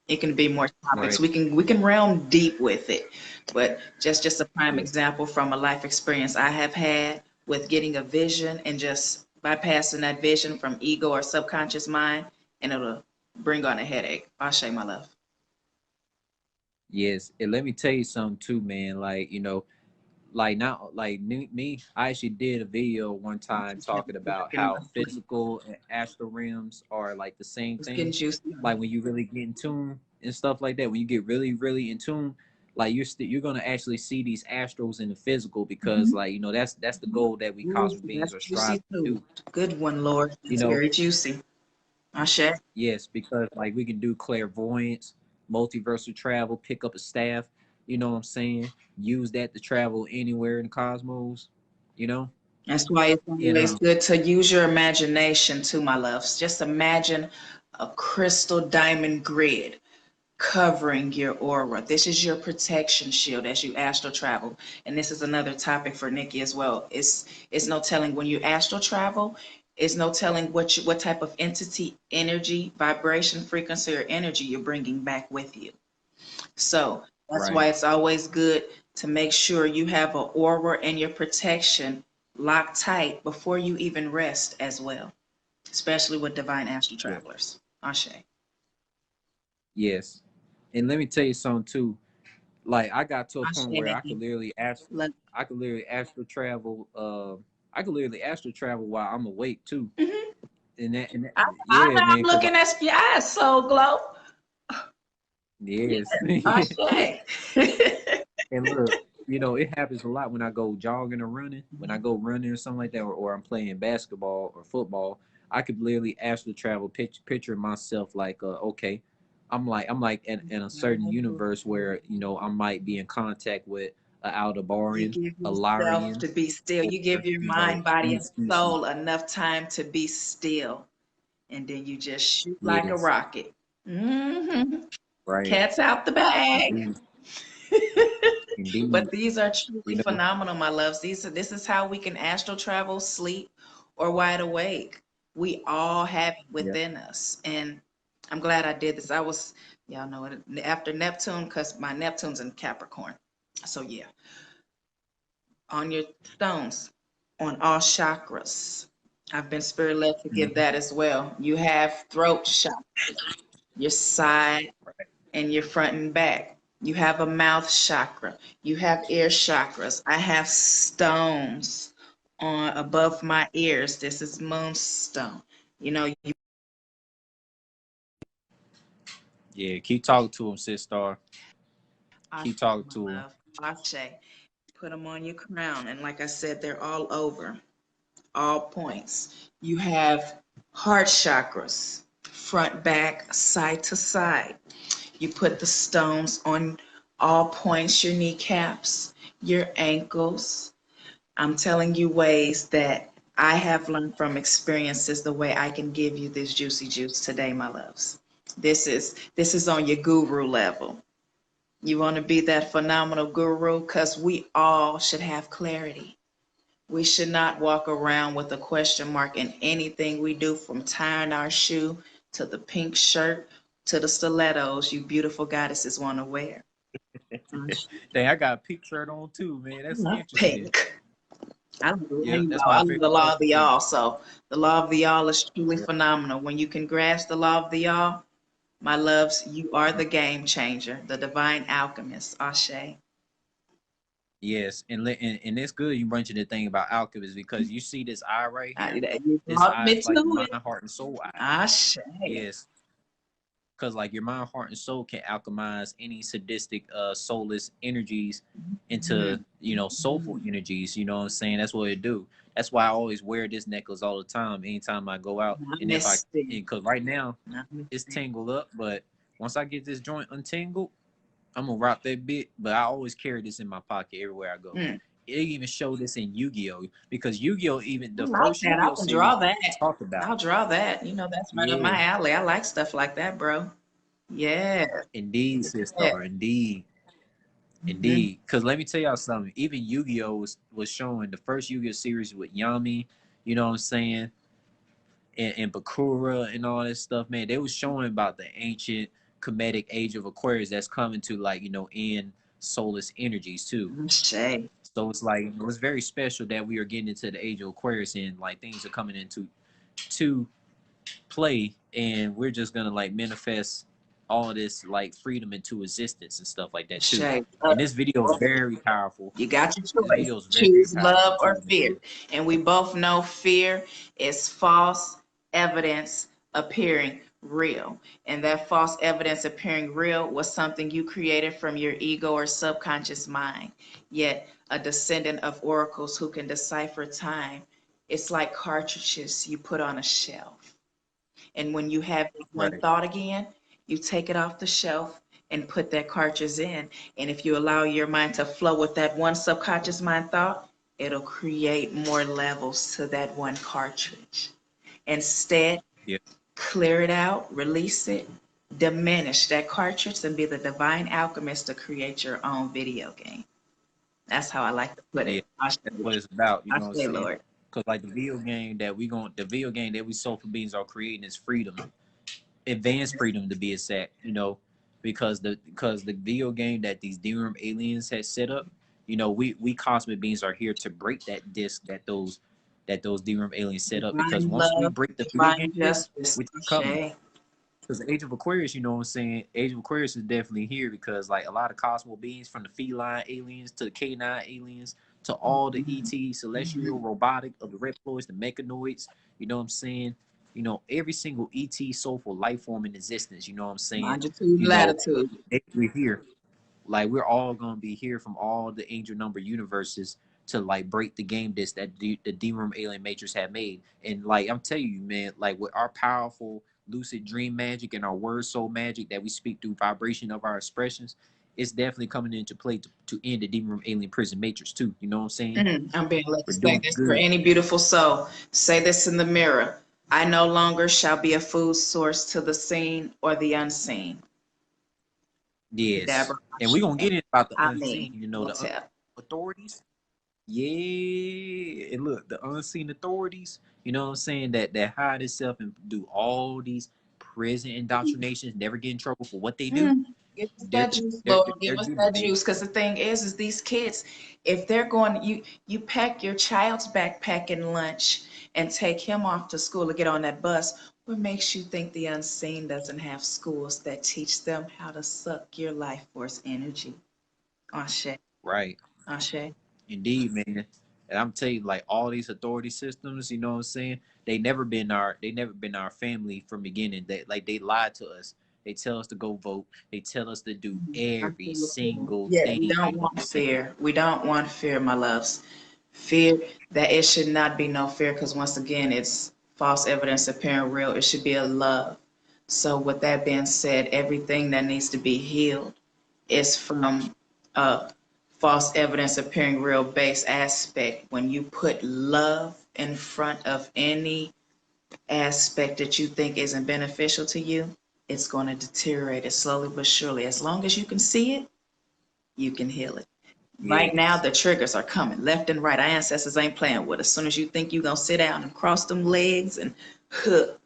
It can be more topics. Right. We can realm deep with it. But just a prime Yeah. example from a life experience I have had with getting a vision and just bypassing that vision from ego or subconscious mind, and it'll bring on a headache. Ashe, my love. Yes. And let me tell you something too, man. Like, like not like me, I actually did a video one time talking about how physical and astral realms are like the same It's getting thing. juicy. Like when you really get in tune and stuff like that, when you get really really in tune, like you're gonna actually see these astrals in the physical, because Mm-hmm. like that's the goal that we Ooh, cosmic beings that's are juicy striving to too. do. Good one, Lord. You That's know, very juicy. Ashe. yes, because like we can do clairvoyance, multiversal travel, pick up a staff, you know what I'm saying? Use that to travel anywhere in the cosmos, you know? That's why it's And always good to use your imagination too, my loves. Just imagine a crystal diamond grid covering your aura. This is your protection shield as you astral travel. And this is another topic for Nikki as well. It's no telling when you astral travel, it's no telling what type of entity, energy, vibration, frequency, or energy you're bringing back with you. So that's right, why it's always good to make sure you have an aura and your protection locked tight before you even rest as well, especially with divine astral yeah, travelers. Ashe. yes. And let me tell you something too. Like I got to a Ashe, point where Nikki. Look. I could literally astral travel, I could literally astral travel while I'm awake too. Mhm. And that I yeah, know man, I'm cause looking at your eyes, Soul Glow. Yes, yes. Ashe. And look, you know, it happens a lot when I go jogging or running. When I go running or something like that, or I'm playing basketball or football, I could literally astral travel, picture myself like, okay, I'm like in a certain universe where you know I might be in contact with a You Aldebarian, give a yourself Lyrian, to be still. or You give your you know mind, body, and any species. soul enough time to be still. And then you just shoot like a Yes, rocket. Hmm. right, Cat's out the bag. indeed, indeed, But these are you truly know, phenomenal, my loves. This is how we can astral travel, sleep, or wide awake. We all have it yeah, within us. And I'm glad I did this. Y'all know it, after Neptune, because my Neptune's in Capricorn. So yeah, on your stones, on all chakras. I've been spirit led to give mhm, that as well. You have throat chakra, your side, and your front and back. You have a mouth chakra. You have ear chakras. I have stones on above my ears. This is moonstone. You know, you yeah. Keep talking to him, sis star. Ashe, Keep talking my to him. love. Ashe. Put them on your crown. And like I said, they're all over, all points. You have heart chakras, front, back, side to side. You put the stones on all points, your kneecaps, your ankles. I'm telling you ways that I have learned from experiences the way I can give you this juicy juice today, my loves. This is on your guru level. You want to be that phenomenal guru because we all should have clarity. We should not walk around with a question mark in anything we do, from tying our shoe to the pink shirt to the stilettos you beautiful goddesses want to wear. I Dang, I got a pink shirt on too, man. That's love interesting. pink. I love, Yep, you know, that's I my love the favorite law color of the too. all. So the law of the all is truly Yep. phenomenal. When you can grasp the law of the all, my loves, you are the game changer, the divine alchemist. Ashe. Yes, and it's good you mentioned the thing about alchemists, because you see this eye right here. You This brought eye me is like the to mind, it. heart, and soul eye. Ashe. Yes, because like your mind, heart, and soul can alchemize any sadistic, soulless energies into soulful energies. You know what I'm saying? That's what it do. That's why I always wear this necklace all the time, anytime I go out. And if I, Namaste. because right now it's Namaste. tangled up, but once I get this joint untangled, I'm gonna rock that bit. But I always carry this in my pocket everywhere I go. Mm. It even showed this in Yu-Gi-Oh, because Yu-Gi-Oh, even I the like first that. I Yu-Gi-Oh can series, draw that. talked about I'll it. draw that. That's right up Yeah, my alley. I like stuff like that, bro. Yeah. indeed, sister, Yeah. indeed. Mhm. Indeed, because let me tell y'all something. Even Yu-Gi-Oh was showing the first Yu-Gi-Oh series with Yami, you know what I'm saying, and Bakura and all this stuff. Man, they was showing about the ancient Kemetic age of Aquarius that's coming to, like, in soulless energies too. Shay. So it's like, it's very special that we are getting into the age of Aquarius, and like things are coming into to play, and we're just gonna like manifest. all this like freedom into existence and stuff like that too. Shay, And this video is very powerful. you got your This choice. video is very Choose powerful love too. or fear. And we both know fear is false evidence appearing real. And that false evidence appearing real was something you created from your ego or subconscious mind. Yet, a descendant of oracles who can decipher time, it's like cartridges you put on a shelf. And when you have that one Right. thought again, you take it off the shelf and put that cartridge in. And if you allow your mind to flow with that one subconscious mind thought, it'll create more levels to that one cartridge. Instead, Yeah. clear it out, release it, diminish that cartridge, and be the divine alchemist to create your own video game. That's how I like to put Yeah. it. I That's say, what it's about. You I know what I'm say, saying? Lord. Because like the video game that we soulful beings are creating is freedom, advanced freedom to be exact. You know, because the video game that these DRM aliens had set up, you know, we cosmic beings are here to break that disc that those DRM aliens set up. Because Divine once we love, break the video game divine disc, justice. which is coming, Ashe. because the Age of Aquarius, you know what I'm saying? Age of Aquarius is definitely here because like a lot of cosmo beings, from the feline aliens to the canine aliens to all the ET, celestial, robotic, of the reploids, the mechanoids, you know what I'm saying? You know, every single ET soulful life form in existence, you know what I'm saying? Longitude, You know, latitude. we're here. Like we're all gonna be here from all the angel number universes to like break the game disc that the D-Room Alien Matrix had made. And like I'm telling you, man, like with our powerful lucid dream magic and our word soul magic that we speak through vibration of our expressions, it's definitely coming into play to end the D-Room Alien Prison Matrix too. You know what I'm saying? I'm being led to We're say doing this for good. any beautiful soul. Say this in the mirror. I no longer shall be a food source to the seen or the unseen. Yes. Deborah, And we're gonna get in about the unseen, Amen. you know, the Motel. authorities. Yeah, and look, the unseen authorities, you know what I'm saying, that hide itself and do all these prison indoctrinations, never get in trouble for what they do. Mm. Give us They're that juice, they're Lord. Give they're us good, that man. juice. Because the thing is these kids, if they're going, you pack your child's backpack and lunch and take him off to school to get on that bus. What makes you think the unseen doesn't have schools that teach them how to suck your life force energy? Ashe. Right. Ashe. Indeed, man. And I'm telling you, like all these authority systems, you know what I'm saying? They never been our family from beginning. They lied to us. They tell us to go vote. They tell us to do I every feel it. single Yeah, thing. we You don't know what want I'm saying? fear. We don't want fear, my loves. Fear, that it should not be no fear because once again, it's false evidence appearing real. It should be a love. So, with that being said, everything that needs to be healed is from a false evidence appearing real base aspect. When you put love in front of any aspect that you think isn't beneficial to you, it's going to deteriorate it slowly but surely. As long as you can see it, you can heal it. Right now, Yes. the triggers are coming left and right. Our ancestors ain't playing with us. As soon as you think you're going to sit down and cross them legs and hook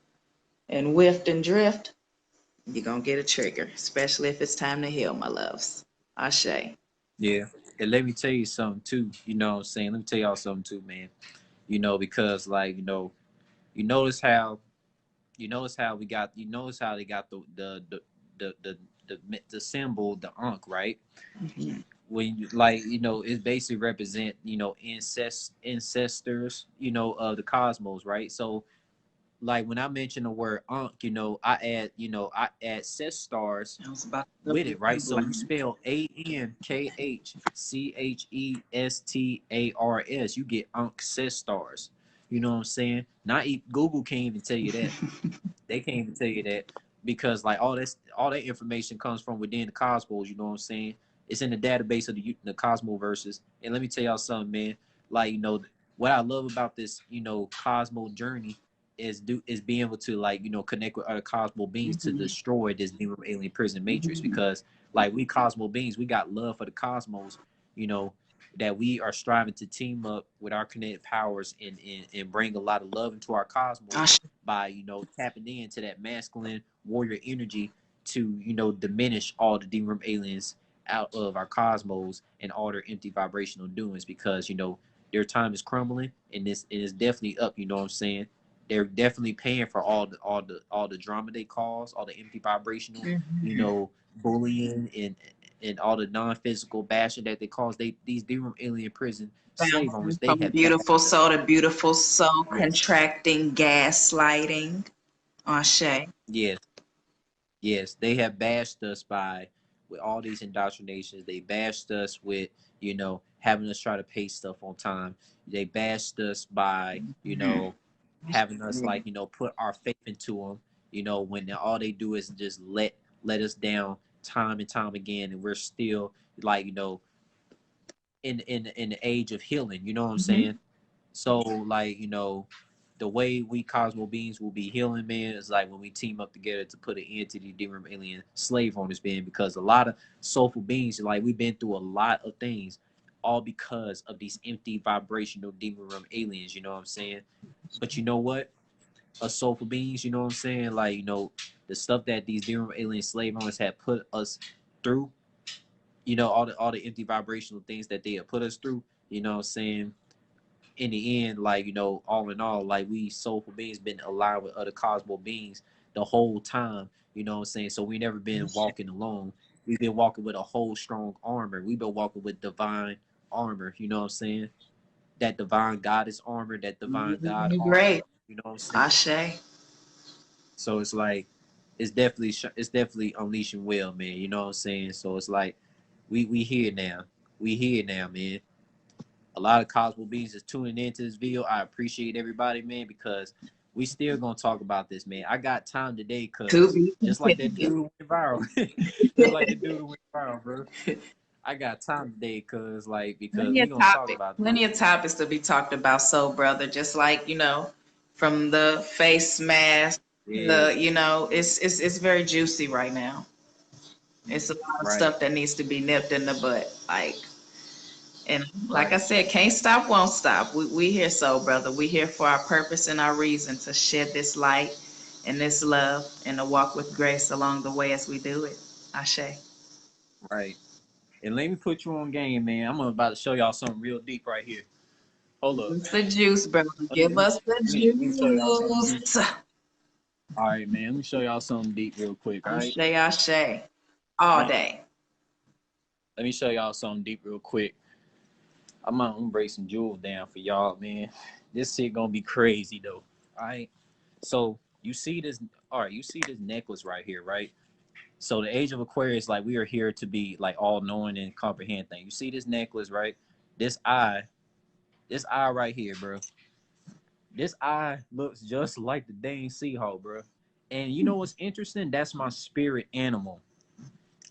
and whiff and drift, you're going to get a trigger, especially if it's time to heal, my loves. Ashe. Yeah. And let me tell you something too. You know what I'm saying? Let me tell y'all something too, man. You know, because like, you notice how you notice how they got the symbol, the Ankh, right? Mhm. When you like, it basically represent, ancestors, of the cosmos, right? So like when I mention the word Ankh, I add set stars I was about to with double it, right? So you blind. spell ANKHCHESTARS, you get Ancestors. You know what I'm saying? Not Google can't even tell you that. They can't even tell you that because like all that information comes from within the cosmos. You know what I'm saying? It's in the database of the cosmoverses. And let me tell y'all something, man. Like what I love about this cosmo journey is being able to like connect with other cosmo beings to Mhm. destroy this demon alien prison matrix, Mhm. because like we cosmo beings, we got love for the cosmos, you know that we are striving to team up with our kinetic powers and bring a lot of love into our cosmos Ashe. by tapping into that masculine warrior energy to diminish all the demon aliens out of our cosmos and all their empty vibrational doings, because their time is crumbling and this is definitely up, you know what I'm saying? they're definitely paying for all the drama they cause, all the empty vibrational, you Mhm. know, bullying and all the non-physical bashing that they cause. These D-room alien prison slave owners, Bouncing they from have bashed beautiful us. soul to beautiful soul, Yes, contracting, gaslighting. Ashe. yes, yes. They have bashed us by with all these indoctrinations. They bashed us with, having us try to pay stuff on time. They bashed us by, Mhm. having us like, put our faith into them, when all they do is just let us down time and time again, and we're still like, in the age of healing, you know what I'm saying? Mhm. So like, the way we Cosmo beings will be healing, man, is like when we team up together to put an end to the demon alien slave owners, man, because a lot of soulful beings, like we've been through a lot of things, all because of these empty vibrational demon realm aliens, you know what I'm saying? But you know what? Us soulful beings, you know what I'm saying? Like, the stuff that these demon alien slave owners have put us through, all the empty vibrational things that they have put us through, you know what I'm saying? In the end, like, all in all, like we soulful beings been aligned with other cosmo beings the whole time, you know what I'm saying? So we never been Ashe. walking alone. We've been walking with a whole strong armor. We've been walking with divine armor, you know what I'm saying? That divine goddess armor, that divine God Mhm. armor, Great. you know what I'm saying? Ashe. So it's like it's definitely unleashing well, man. You know what I'm saying? So it's like we here now. We here now, man. A lot of Cosmo Beans is tuning into this video. I appreciate everybody, man, because we still gonna talk about this, man. I got time today, To cause be just like that continued. dude went viral, just like the dude went viral, bro. I got time today, cause like because Plenty we of gonna talk topics. about this. Plenty of topics to be talked about, soul brother. Just like, from the face mask, Yeah, it's very juicy right now. It's a lot of right, stuff that needs to be nipped in the butt. And like I right, said, can't stop, won't stop. We here, soul brother. We here for our purpose and our reason to shed this light and this love and to walk with grace along the way as we do it. Ashe. right. And let me put you on game, man. I'm about to show y'all something real deep right here. Hold Give up. us the juice, brother. Let me, Give us the let me show y'all something deep. juice. All right, man. Let me show y'all something deep real quick. All right. Ashe, ashe. All Let day. me show y'all something deep real quick. I'm gonna break some jewels down for y'all, man. This shit gonna be crazy though. All right. So you see this? All right. You see this necklace right here, right? So the age of Aquarius, like we are here to be like all knowing and comprehend things. You see this necklace, right? This eye, this eye right here, bro. This eye looks just like the dang Seahawk, bro. And you know what's interesting? That's my spirit animal.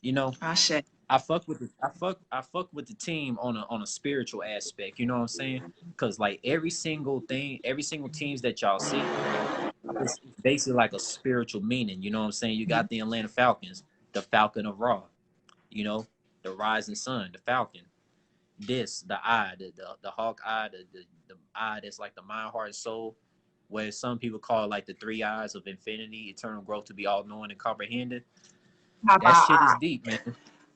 You know, Ashe. I fuck with the team on a spiritual aspect. You know what I'm saying? Cause like every single teams that y'all see, it's basically like a spiritual meaning. You know what I'm saying? You got the Atlanta Falcons, the Falcon of Ra. You know, the Rising Sun, the Falcon. This, the eye, the hawk eye, the eye that's like the mind, heart, and soul. Where some people call it like the three eyes of infinity, eternal growth to be all knowing and comprehended. That shit is Kaba. deep, man.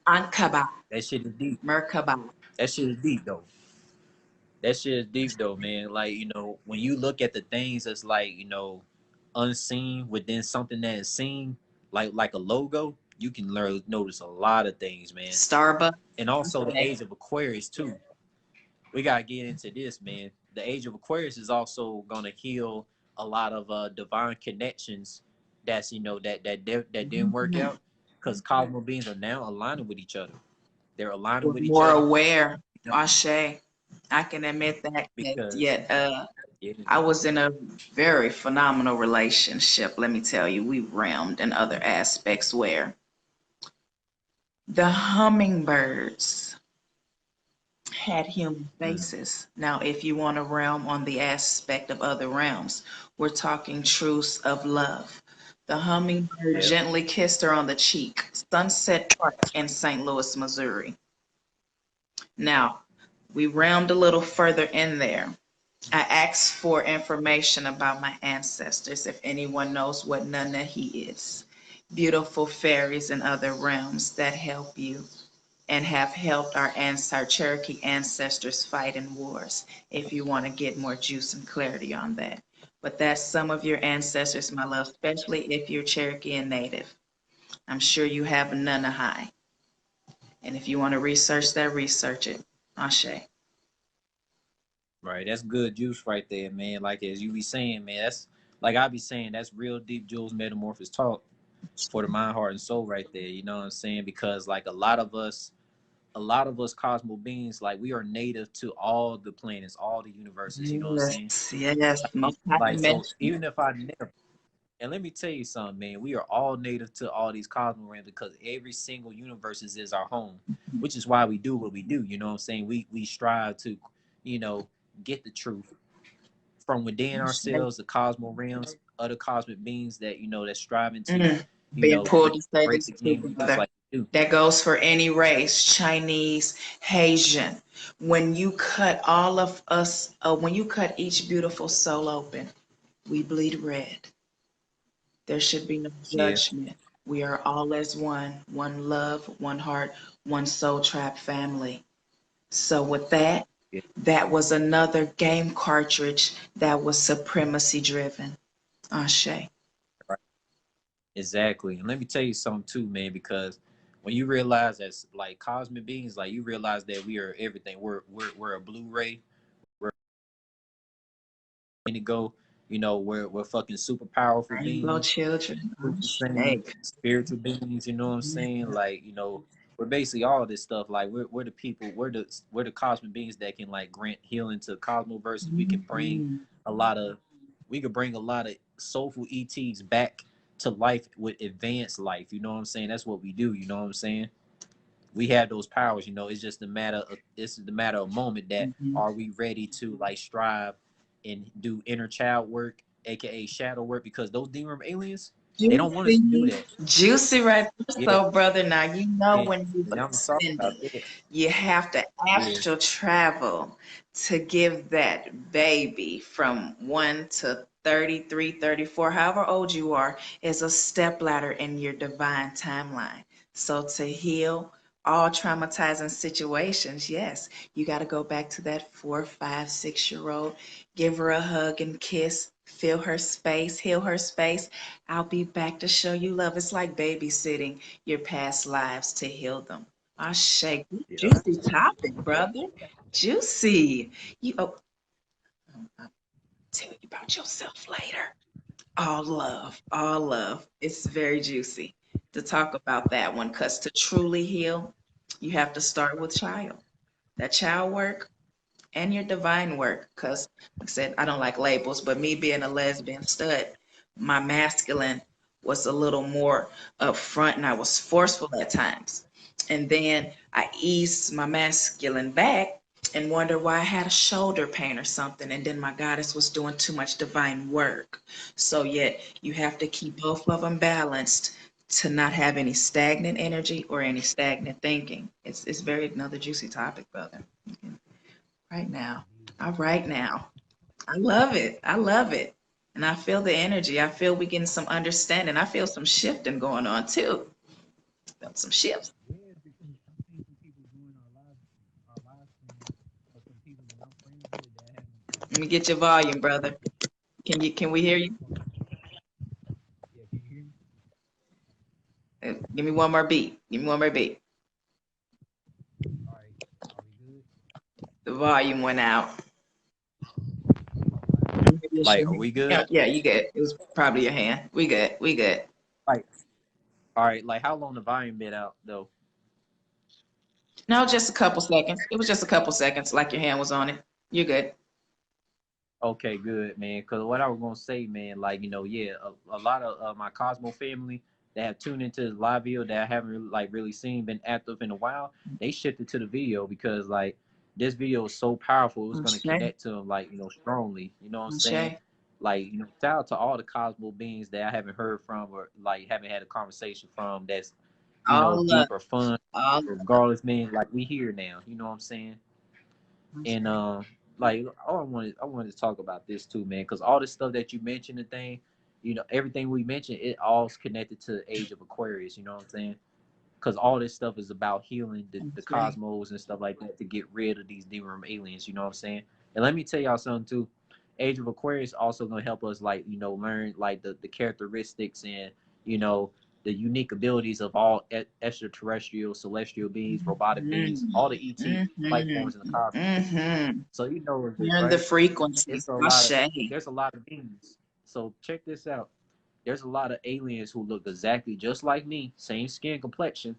Ankaba. That shit is deep. Merkaba. That shit is deep though. That shit is deep though, man. Like, when you look at the things that's like, unseen within something that is seen, like a logo, you can notice a lot of things, man. Starbucks. And also the Ashe. age of Aquarius too. We gotta get into this, man. The age of Aquarius is also gonna heal a lot of divine connections that's that didn't work Mhm. out because cosmo beings are now aligning with each other. They're aligning We're with each more other, aware. you know, Ashe. I can admit that. because Yet, yeah, I was in a very phenomenal relationship. Let me tell you, we realmed in other aspects where the hummingbirds had human mm, faces. Now, if you want to realm on the aspect of other realms, we're talking truths of love. The hummingbird yeah, gently kissed her on the cheek. Sunset Park in St. Louis, Missouri. Now, we realmed a little further in there. I asked for information about my ancestors, if anyone knows what Nanahi is. Beautiful fairies in other realms that help you and have helped our Cherokee ancestors fight in wars, if you want to get more juice and clarity on that. But that's some of your ancestors, my love, especially if you're Cherokee and Native. I'm sure you have Nunahai. And if you want to research that, research it. Ashe. Right, that's good juice right there, man. Like as you be saying, man, that's like I be saying, that's real deep Jules Metamorphosis talk for the mind, heart, and soul right there. You know what I'm saying? Because like a lot of us Cosmo beings, like we are native to all the planets, all the universes. You know what I'm saying? Yes, yes. Like so, even if I never, and let me tell you something, man, we are all native to all these Cosmo realms because every single universe is our home, which is why we do what we do. You know what I'm saying? We strive to, you know, get the truth from within ourselves, the Cosmo realms, other cosmic beings that that's striving to, Being pulled to say break this the too, game just brother. like we do. That goes for any race, Chinese, Haitian. When you cut all of us, when you cut each beautiful soul open, we bleed red. There should be no Yeah, judgment. We are all as one love, one heart, one soul trap family. So with that, yeah, that was another game cartridge that was supremacy driven. Ashe. right. Exactly. And let me tell you something too, man, because when you realize that's like cosmic beings, like you realize that we are everything. We're a Blu-ray, we're indigo, we're fucking super powerful Rainbow beings. children. Super Ashe. saiyan, spiritual beings, you know what I'm saying? Like, we're basically all this stuff. Like we're the people, we're the cosmic beings that can like grant healing to cosmo verses. We can bring Mhm. a lot of we could bring a lot of soulful ETs back to life with advanced life. You know what I'm saying? That's what we do, you know what I'm saying? We have those powers, it's just a matter of this is the matter of moment that Mhm. are we ready to like strive and do inner child work, aka shadow work, because those demon aliens, they don't want us to do Juicy, that. juicy right there. Yeah, So, brother, now you know and, when you've and I'm talking about ascended, that. you have to Yeah, astral travel to give that baby from 1 to 33, 34, however old you are, is a step ladder in your divine timeline. So, to heal all traumatizing situations, yes, you got to go back to that 4, 5, 6 year old, give her a hug and kiss, fill her space, heal her space. I'll be back to show you love. It's like babysitting your past lives to heal them. Ashe, yeah, juicy topic, brother. Juicy. I'll tell you about yourself later. All love, all love. It's very juicy to talk about that one because to truly heal, you have to start with child. That child work and your divine work. Because, like I said, I don't like labels, but me being a lesbian stud, my masculine was a little more upfront and I was forceful at times. And then I eased my masculine back and wonder why I had a shoulder pain or something. And then my goddess was doing too much divine work. So, yet you have to keep both of them balanced to not have any stagnant energy or any stagnant thinking. It's very another juicy topic, brother. Right now. All right now. I love it. I love it. And I feel the energy. I feel we getting some understanding. I feel some shifting going on too. Felt some shifts. yeah. Because I'm seeing some people doing our live stream, or some people that I'm friends with that haven't Let me get your volume, brother. Can we hear you? yeah. Can you hear me? Give me one more beat. Give me one more beat. All right, are we good? The volume went out. Maybe it's Like, your are hand. we good? Yeah, yeah, you good. It was probably your hand. We good. We good. Like, all right, like how long the volume been out though? No, just a couple seconds. It was just a couple seconds, like your hand was on it. You're good. Okay, good, man. Because what I was gonna say, man, like yeah, a lot of my Cosmo family that have tuned into the live video that I haven't really, like really seen, been active in a while. They shifted to the video because like this video is so powerful. It's gonna Shay. connect to them like strongly. You know what I'm saying? Shay. Like shout out to all the Cosmo beings that I haven't heard from or like haven't had a conversation from. That's All love. deep or fun. All Regardless, man, like we here now. You know what I'm saying? And love. like I wanted to talk about this too, man, because all this stuff that you mentioned, the thing, everything we mentioned, it all's connected to the age of Aquarius. You know what I'm saying? Because all this stuff is about healing the Shay. cosmos and stuff like that to get rid of these demon aliens. You know what I'm saying? And let me tell y'all something too. Age of Aquarius also gonna help us like learn like the characteristics and you know the unique abilities of all extraterrestrial, celestial beings, robotic beings, all the ET life forms in the cosmos. Mm-hmm. So this, Hearing the right? frequencies. It's a lot of Ashe. there's a lot of beings. So check this out. There's a lot of aliens who look exactly just like me, same skin complexion,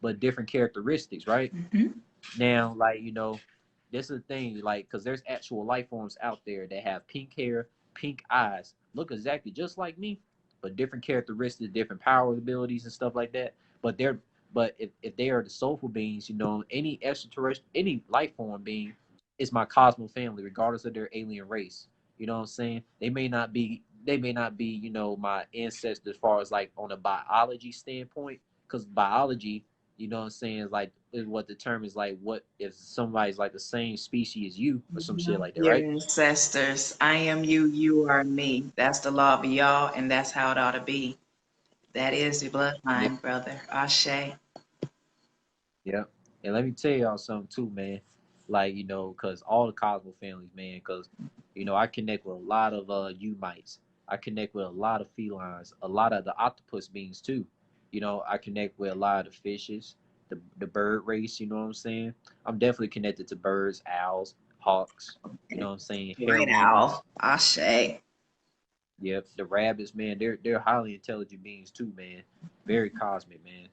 but different characteristics, right? Mm-hmm. Now, like, this is the thing, like, because there's actual life forms out there that have pink hair, pink eyes, look exactly just like me, but different characteristics, different power abilities and stuff like that. But if they are the soulful beings, any extraterrestrial, any life form being is my Cosmo family, regardless of their alien race. You know what I'm saying? They may not be, my ancestors as far as like on a biology standpoint, because biology, you know what I'm saying, is what determines like what if somebody's like the same species as you or some shit like that, Your right? ancestors. I am you, you are me. That's the law of y'all, and that's how it ought to be. That is your Yeah, bloodline, brother. Ashe. yeah. And let me tell y'all something too, man. Like, cause all the Cosmo families, man, cause I connect with a lot of Umites. I connect with a lot of felines, a lot of the octopus beings too. I connect with a lot of the fishes, the bird race, you know what I'm saying? I'm definitely connected to birds, owls, hawks, you know what I'm saying, Great herons. owl. Ashe. Yep, the rabbits, man, they're highly intelligent beings too, man. Very cosmic, man.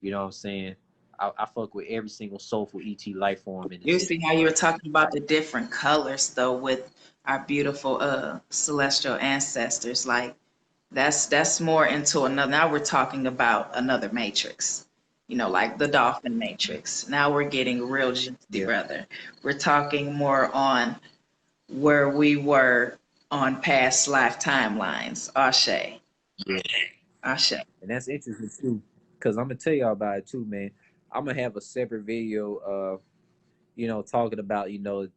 You know what I'm saying? I fuck with every single soulful ET life form in You see existence, how you were bro. talking about the different colors though with our beautiful celestial ancestors. Like that's more into another, now we're talking about another matrix. Like the dolphin Yeah, matrix. Now we're getting real juicy, yeah, brother. We're talking more on where we were on past life timelines. Ashe. yeah. Ashe. And that's interesting too, cause I'm gonna tell y'all about it too, man. I'm gonna have a separate video talking about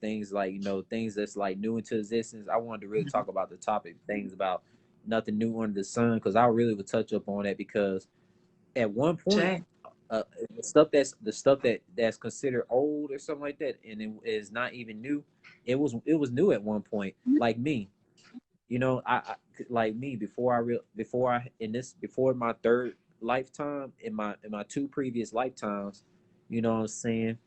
things like things that's like new into existence. I wanted to really talk about the topic, things about nothing new under the sun, because I really would touch up on that because at one point, Ashe. uh, the stuff that's considered old or something like that, and it is not even new. It was new at one point. Like me, I like me before my third lifetime, in my two previous lifetimes, you know what I'm saying.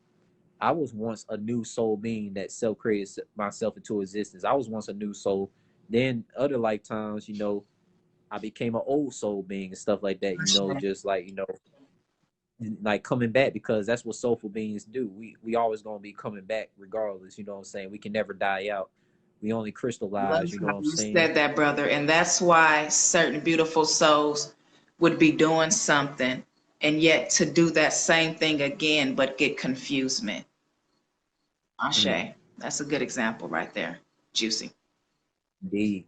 I was once a new soul being that self created myself into existence. I was once a new soul. Then other lifetimes, I became an old soul being and stuff like that. Ashe. Just like like coming back, because that's what soulful beings do. We always gonna be coming back regardless. You know what I'm saying? We can never die out. We only Love crystallize. You know how what I'm you saying? said that, brother. And that's why certain beautiful souls would be doing something and yet to do that same thing again, but get confusement. Mm, Ashe. That's a good example right there. Juicy. indeed.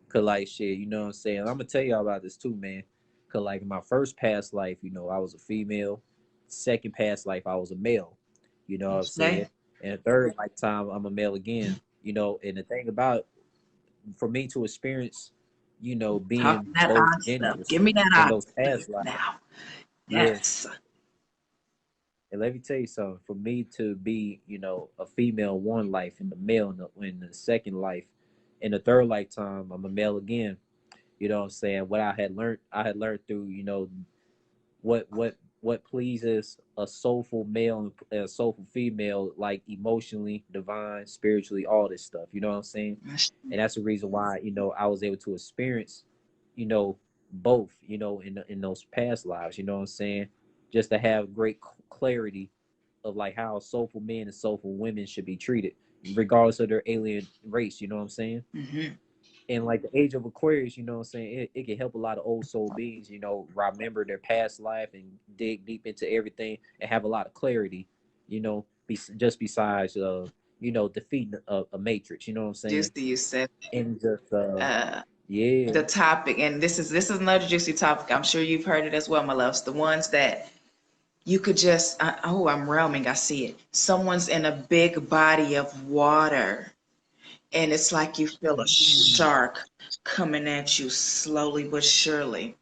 Cause like shit, you know what I'm saying? I'm gonna tell y'all about this too, man. Cause like in my first past life, I was a female. Second past life, I was a male. You know what I'm saying? Ashe. And the third lifetime, I'm a male again. And the thing about, for me to experience, being Talking that both odd stuff. genders Give me that in odd those stuff past lives, now. yeah. Yes. And let me tell you something. For me to be, a female one life and the male in the second life, in the third lifetime, I'm a male again. You know what I'm saying? What I had learned through, what pleases a soulful male and a soulful female, like emotionally, divine, spiritually, all this stuff. You know what I'm saying? Ashe. And that's the reason why I was able to experience, you know, both, in those past lives. You know what I'm saying? Just to have great clarity of like how soulful men and soulful women should be treated, regardless of their alien race. You know what I'm saying? Mm-hmm. And like the age of Aquarius, you know what I'm saying, it can help a lot of old soul beings, remember their past life and dig deep into everything and have a lot of clarity, just besides defeating a matrix, you know what I'm saying? Juicy, you said And just uh yeah. the topic, and this is another juicy topic. I'm sure you've heard it as well, my loves. The ones that you could just oh, I'm realming, I see it. Someone's in a big body of water and it's like you feel a Mm, shark coming at you slowly but surely.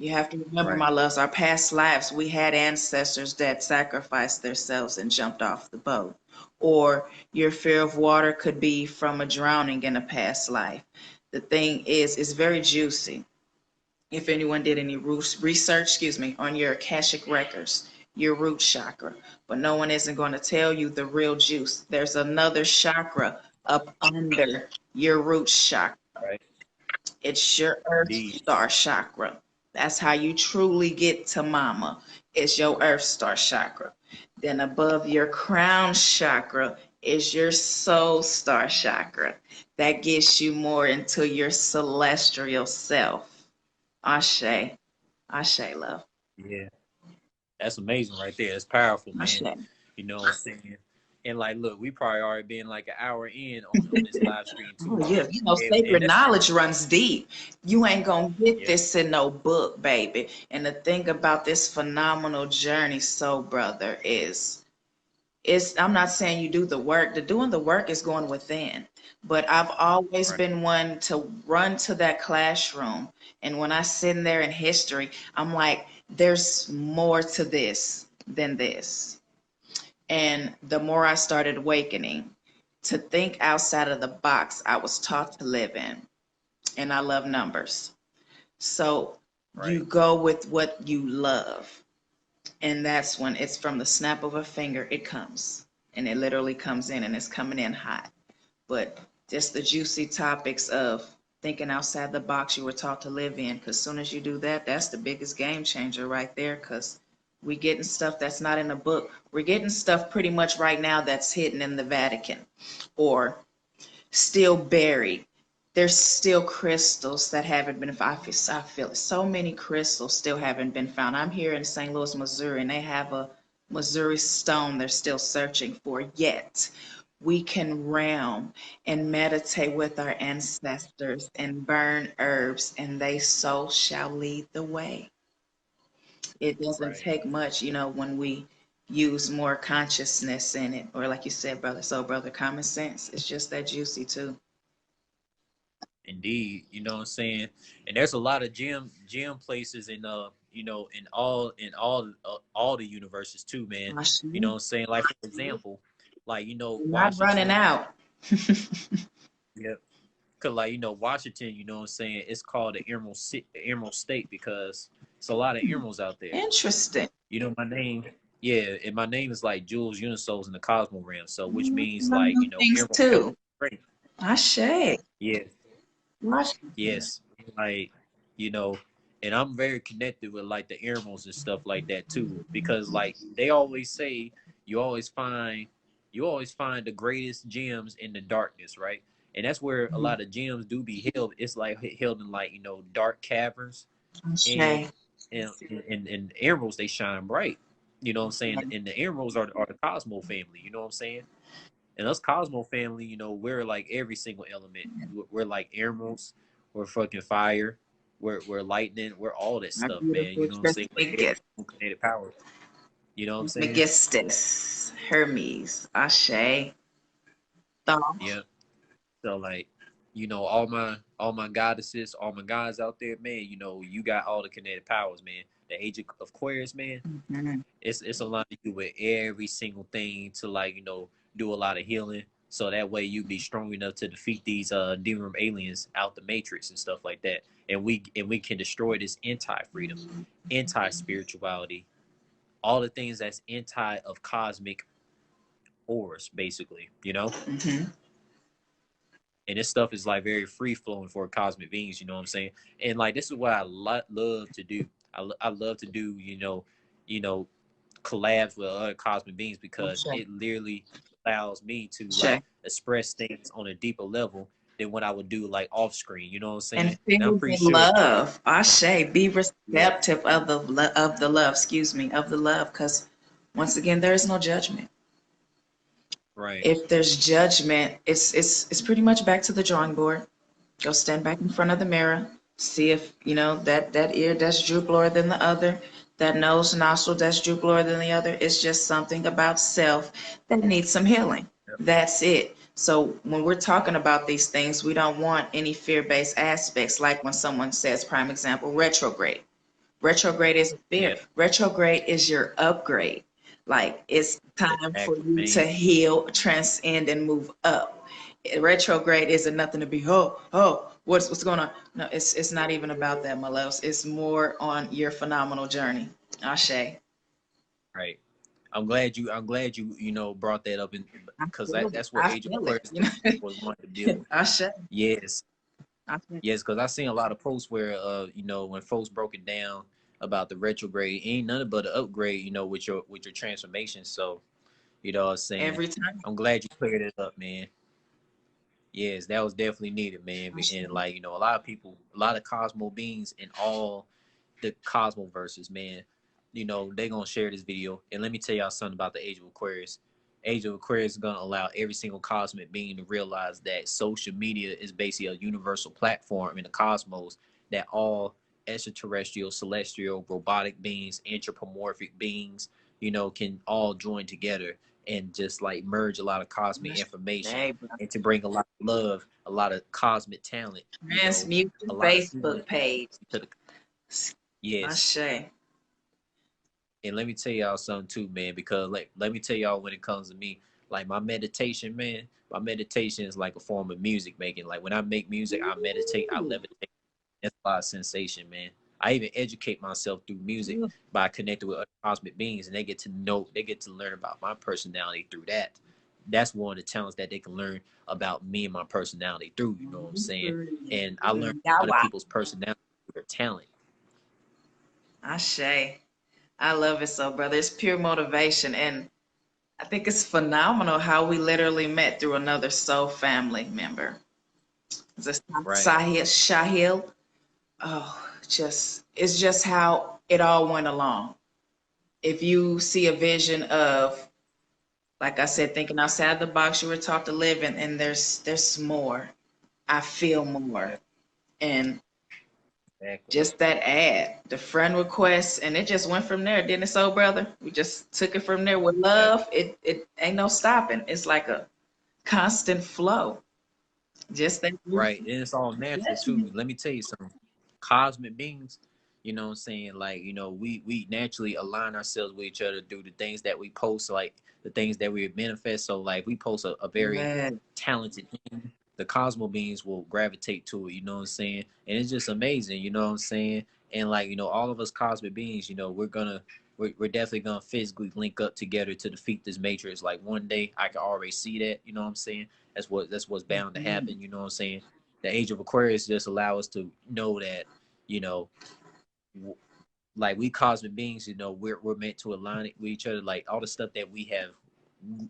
You have to remember, Right. my loves, our past lives, we had ancestors that sacrificed themselves and jumped off the boat. Or your fear of water could be from a drowning in a past life. The thing is, it's very juicy. If anyone did any research, on your Akashic records, your root chakra, but no one isn't going to tell you the real juice. There's another chakra up under your root chakra. Right. It's your Earth Indeed. Star chakra. That's how you truly get to mama. It's your Earth Star chakra. Then above your crown chakra is your Soul Star chakra. That gets you more into your celestial self. Ashe. Ashe, love. Yeah. That's amazing right there. It's powerful, man. Ashe. You know what I'm saying? And like, look, we probably already been like an hour in on this live stream too, Oh, man. yeah. And Sacred that's knowledge runs deep. You ain't going to get yeah, this in no book, baby. And the thing about this phenomenal journey, soul brother, is I'm not saying you do the work. The doing the work is going within. But I've always right, been one to run to that classroom. And when I sit in there in history, I'm like, there's more to this than this. And the more I started awakening to think outside of the box I was taught to live in. And I love numbers. So right. you go with what you love. And that's when it's from the snap of a finger, it comes. And it literally comes in and it's coming in hot. But just the juicy topics of thinking outside the box you were taught to live in. Because as soon as you do that, that's the biggest game changer right there. Because we getting stuff that's not in a book. We're getting stuff pretty much right now that's hidden in the Vatican or still buried. There's still crystals that haven't been found. I feel so many crystals still haven't been found. I'm here in St. Louis, Missouri, and they have a Missouri stone they're still searching for. Yet we can realm and meditate with our ancestors and burn herbs, and they so shall lead the way. It doesn't Right. take much, when we use more consciousness in it, or like you said, brother, so brother, common sense. It's just that juicy too. Indeed. You know what I'm saying? And there's a lot of gym places in all the universes too, man. Gosh, You know what I'm saying? Like for example, like you're not running Washington. out. Yeah. Cause like Washington, you know what I'm saying? It's called the Emerald State because it's a lot of emeralds out there. Interesting. My name, yeah, and my name is like Jules Unisouls in the Cosmo realm, so which means Learn like new things emerald too. strength. Ashe. Yeah, Washington. yes, like you know, and I'm very connected with like the emeralds and stuff like that too, because like they always say, you always find you always find the greatest gems in the darkness, right? And that's where a lot of gems do be held. It's like held in like dark caverns, and Ashe. and emeralds they shine bright. You know what I'm saying? And the emeralds are the Cosmo family. You know what I'm saying? And us Cosmo family, we're like every single element. We're like emeralds. We're fucking fire. We're lightning. We're all that Our stuff, man. You beautiful know what I'm saying? We're every Trismegistus. kinetic power. You know what I'm saying? Trismegistus. Hermes. Ashe. Thought. Yeah. So like, all my goddesses, all my guys out there, man. You got all the kinetic powers, man. The age of Aquarius, man. Mhm. It's a lot to do with every single thing to like do a lot of healing, so that way you be strong enough to defeat these D-room aliens out the matrix and stuff like that, and we can destroy this anti-freedom, anti-spirituality, all the things that's anti of cosmic ores, basically. Mhm. And this stuff is like very free flowing for cosmic beings. You know what I'm saying? And like this is what I love to do. I love to do you know collabs with other cosmic beings because Ashe. it literally allows me to like Ashe. express things on a deeper level than what I would do like off screen. You know what I'm And saying? And I'm feel pretty the sure. love. Ashe. Be Yeah. receptive of the love. Of the love, because once again, there is no judgment. Right. If there's judgment, it's pretty much back to the drawing board. Go stand back in front of the mirror. See if that ear that's droop lower than the other, that nose nostril that's droop lower than the other. It's just something about self that needs some healing. Yep. That's it. So when we're talking about these things, we don't want any fear-based aspects, like when someone says, prime example, retrograde. Retrograde is fear. Yeah, Retrograde is your upgrade. Like it's time for exactly, you to man. heal, transcend, and move up. Retrograde isn't nothing to be, oh, what's going on? No, it's not even about that, my loves. It's more on your phenomenal journey. Ashe. Right. I'm glad you know brought that up, I because feel it. that's what I Age of feel it. Aquarius You was wanting to know, build. Ashe. Yes, Ashe. yes, because I seen a lot of posts where you know, when folks broke it down about the retrograde, ain't nothing but an upgrade, you know, with your transformation. So you know what I'm saying. Every time. I'm glad you cleared it up, man. Yes, that was definitely needed, man. Ashe. And like, you know, a lot of people, a lot of Cosmo beings in all the Cosmo verses, man, you know, they gonna share this video. And let me tell y'all something about the Age of Aquarius. Age of Aquarius is gonna allow every single cosmic being to realize that social media is basically a universal platform in the cosmos, that all extraterrestrial, celestial, robotic beings, anthropomorphic beings, you know, can all join together and just like merge a lot of cosmic Ashe. information, Hey, bro. and to bring a lot of love, a lot of cosmic talent, you know, Transmute a your lot of Facebook healing page. to the, yes. Ashe. And let me tell y'all something too, man, because like let me tell y'all, when it comes to me, like my meditation, man, my meditation is like a form of music making. Like when I make music, I meditate, I Ooh. levitate. That's a lot of sensation, man. I even educate myself through music Ooh. by connecting with other cosmic beings, and they get to know, they get to learn about my personality through that. That's one of the talents that they can learn about me and my personality through. You know what I'm saying? And I learned a lot of Yawa. people's personality through their talent. Ashe. I love it so, brother. It's pure motivation. And I think it's phenomenal how we literally met through another soul family member. This Right. Sahil Shahil. Oh, just it's just how it all went along. If you see a vision of, like I said, thinking outside the box, you were taught to live in, and there's more. I feel more. Yeah. And Exactly. just that ad, the friend request, and it just went from there, didn't it, so brother? We just took it from there with Yeah. love. It ain't no stopping. It's like a constant flow. Just that Right. And it's all natural too. blessing. Let me tell you something. Cosmic beings, you know what I'm saying? Like, you know, we naturally align ourselves with each other through the things that we post, like the things that we manifest. So like we post a very Yeah. talented thing, the Cosmo beings will gravitate to it, you know what I'm saying? And it's just amazing, you know what I'm saying? And like, you know, all of us cosmic beings, you know, we're definitely gonna physically link up together to defeat this matrix. Like one day I can already see that, you know what I'm saying? That's what's bound to Mhm. happen, you know what I'm saying? The Age of Aquarius just allow us to know that, you know, like we cosmic beings, you know, we're meant to align it with each other. Like all the stuff that we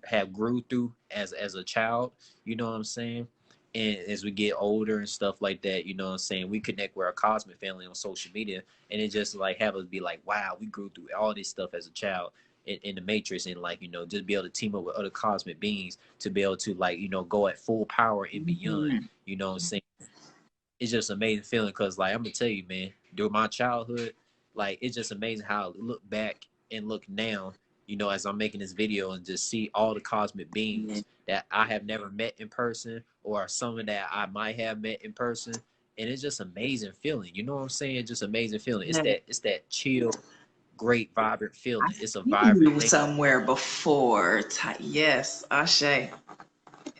have grew through as a child, you know what I'm saying? And as we get older and stuff like that, you know what I'm saying, we connect with our cosmic family on social media, and it just like have us be like, wow, we grew through all this stuff as a child in the matrix, and like, you know, just be able to team up with other cosmic beings to be able to, like, you know, go at full power and beyond, Mhm. you know what I'm saying? It's just amazing feeling, because like I'm gonna tell you, man, during my childhood, like it's just amazing how I look back and look now, you know, as I'm making this video, and just see all the cosmic Yeah. beings that I have never met in person, or some that I might have met in person. And it's just amazing feeling, you know what I'm saying? Just amazing feeling. Yeah. It's that chill, great, vibrant I feeling. It's a see vibrant you thing. somewhere before. Yes, Ashe.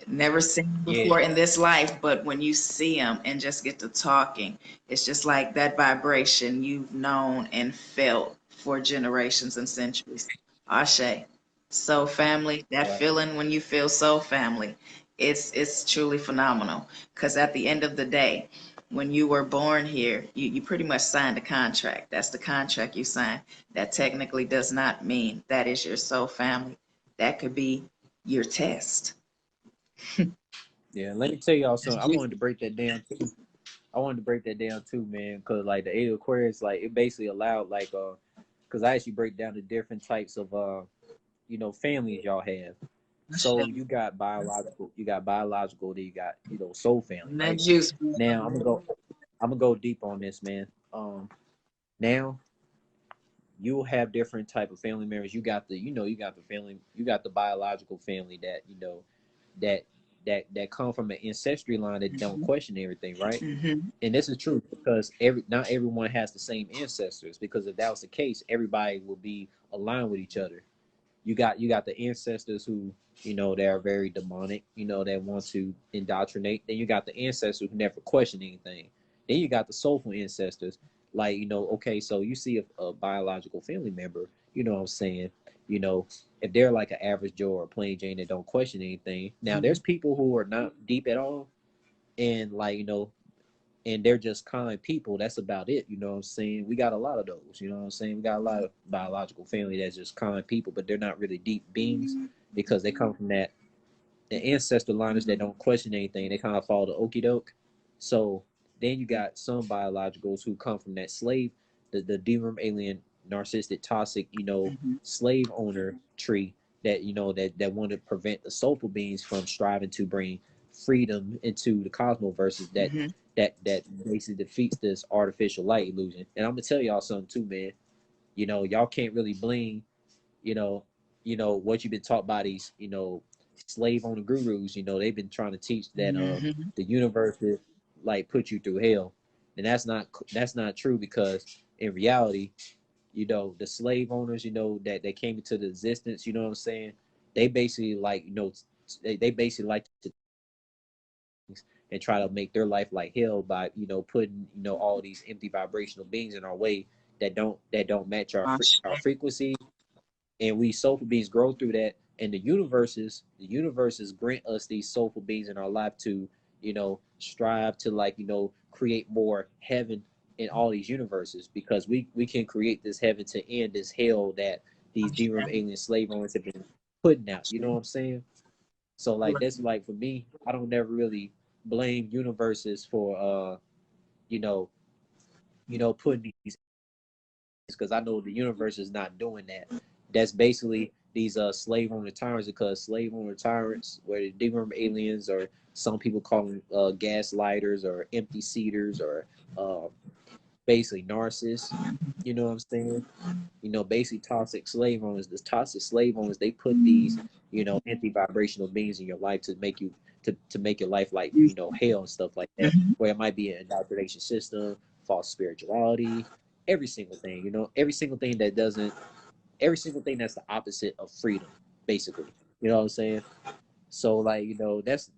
Never seen him Yeah, before in this life, but when you see him and just get to talking, it's just like that vibration you've known and felt for generations and centuries. Ashe. So family, that right. feeling when you feel so family, it's truly phenomenal. Because at the end of the day, when you were born here, you pretty much signed a contract. That's the contract you signed. That technically does not mean that is your soul family. That could be your test. Yeah, let me tell y'all That's something. I wanted to juicy. break that down too. I wanted to break that down too, man, because like the Age of Aquarius, like it basically allowed like because I actually break down the different types of you know, families y'all have. So That you got biological, then you got, you know, soul family, right? juice. Now I'm gonna go deep on this, man. Now you'll have different type of family members. You got the, you know, you got the family, you got the biological family that, you know, that that come from an ancestry line that don't question everything, right? Mm-hmm. And this is true because not everyone has the same ancestors. Because if that was the case, everybody would be aligned with each other. You got the ancestors who, they are very demonic, that want to indoctrinate. Then you got the ancestors who never question anything. Then you got the soulful ancestors, like, okay, so you see a biological family member, what I'm saying, you know if they're like an average Joe or a plain Jane that don't question anything. Now there's people who are not deep at all, and like, and they're just kind people. That's about it. You know what I'm saying? We got a lot of those. You know what I'm saying? We got a lot of biological family that's just kind people, but they're not really deep beings because they come from the ancestor liners that don't question anything. They kind of follow the okie doke. So then you got some biologicals who come from that slave, the D-room alien, narcissistic, toxic, Mm-hmm. slave owner tree that that want to prevent the soulful beings from striving to bring freedom into the cosmos versus Mm-hmm. that basically defeats this artificial light illusion. And I'm gonna tell y'all something too, man. Y'all can't really bling, you know, what you've been taught by these, slave owner gurus. They've been trying to teach that Mm-hmm. the universe is like put you through hell, and that's not true because in reality, the slave owners, that came into the existence, you know what I'm saying? They basically like, they basically like to and try to make their life like hell by putting all these empty vibrational beings in our way that don't match our frequency, and we soulful beings grow through that, and the universes grant us these soulful beings in our life to strive to like create more heaven in all these universes, because we can create this heaven to end this hell that these D-room alien slave owners have been putting out, you know what I'm saying? So like that's like for me, I don't never really blame universes for you know putting these, because I know the universe is not doing that. That's basically these slave owner tyrants, because slave owner tyrants, where the demon aliens, or some people call them gaslighters or empty seaters, or uh, basically narcissists. You know what I'm saying? Basically toxic slave owners. The toxic slave owners, they put these, anti-vibrational beings in your life to make you to make your life like, hell and stuff like that, Mm-hmm. where it might be an indoctrination system, false spirituality, every single thing, every single thing that's the opposite of freedom, basically. You know what I'm saying? So like, that's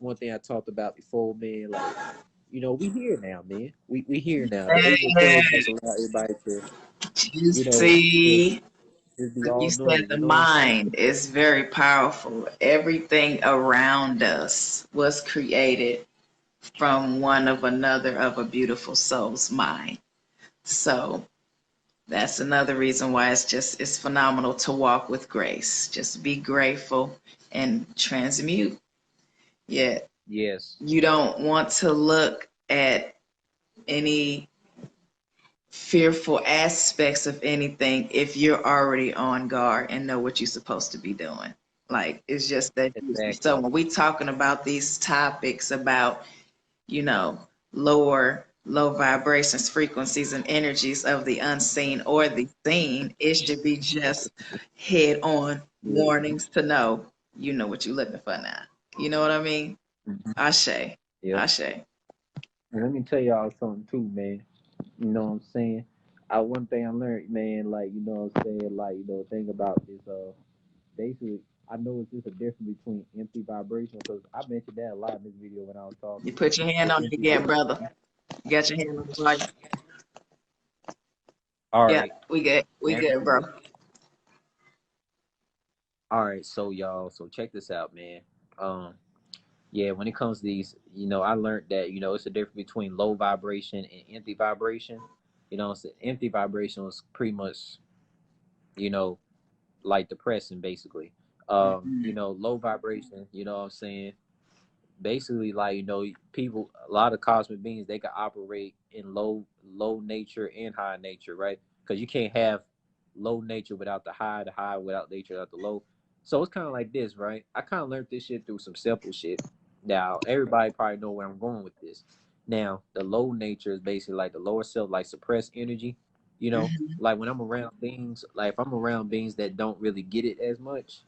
one thing I talked about before, man. Like, we here now, man. We here now. The age of Aquarius just Hey, allow everybody to, you you know, just see, just be like you all said, knowing, the mind is very powerful. Everything around us was created from one of another of a beautiful soul's mind. So that's another reason why it's phenomenal to walk with grace. Just be grateful and transmute. Yet Yes. you don't want to look at any fearful aspects of anything if you're already on guard and know what you're supposed to be doing. Like it's just that easy. Exactly. So when we talking about these topics about, you know, low vibrations, frequencies, and energies of the unseen or the seen, it should be just head on Yeah. warnings to know you know what you're looking for now. You know what I mean? Mhm. Ashe. Yep. Ashe. And let me tell y'all something too, man. You know what I'm saying? One thing I learned, man, like, what I'm saying, like, thing about is basically, I know it's just a difference between empty vibration, because I mentioned that a lot in this video when I was You talking. put your hand With on it empty again, vibration. brother. You got your hand on the volume. All Yeah, right. we good. We Can good, bro. All right, so y'all, so check this out, man. Um, yeah, when it comes to these, I learned that, it's a difference between low vibration and empty vibration. So empty vibration was pretty much, you know, like depressing, basically. Mhm. Low vibration, what I'm saying? Basically, like, people, a lot of cosmic beings, they can operate in low nature and high nature, right? Because you can't have low nature without the high without nature without the low. So it's kind of like this, right? I kind of learned this shit through some simple shit. Now everybody probably know where I'm going with this. Now the low nature is basically like the lower self, like suppressed energy. Mhm. Like when I'm around beings, like if I'm around beings that don't really get it as much,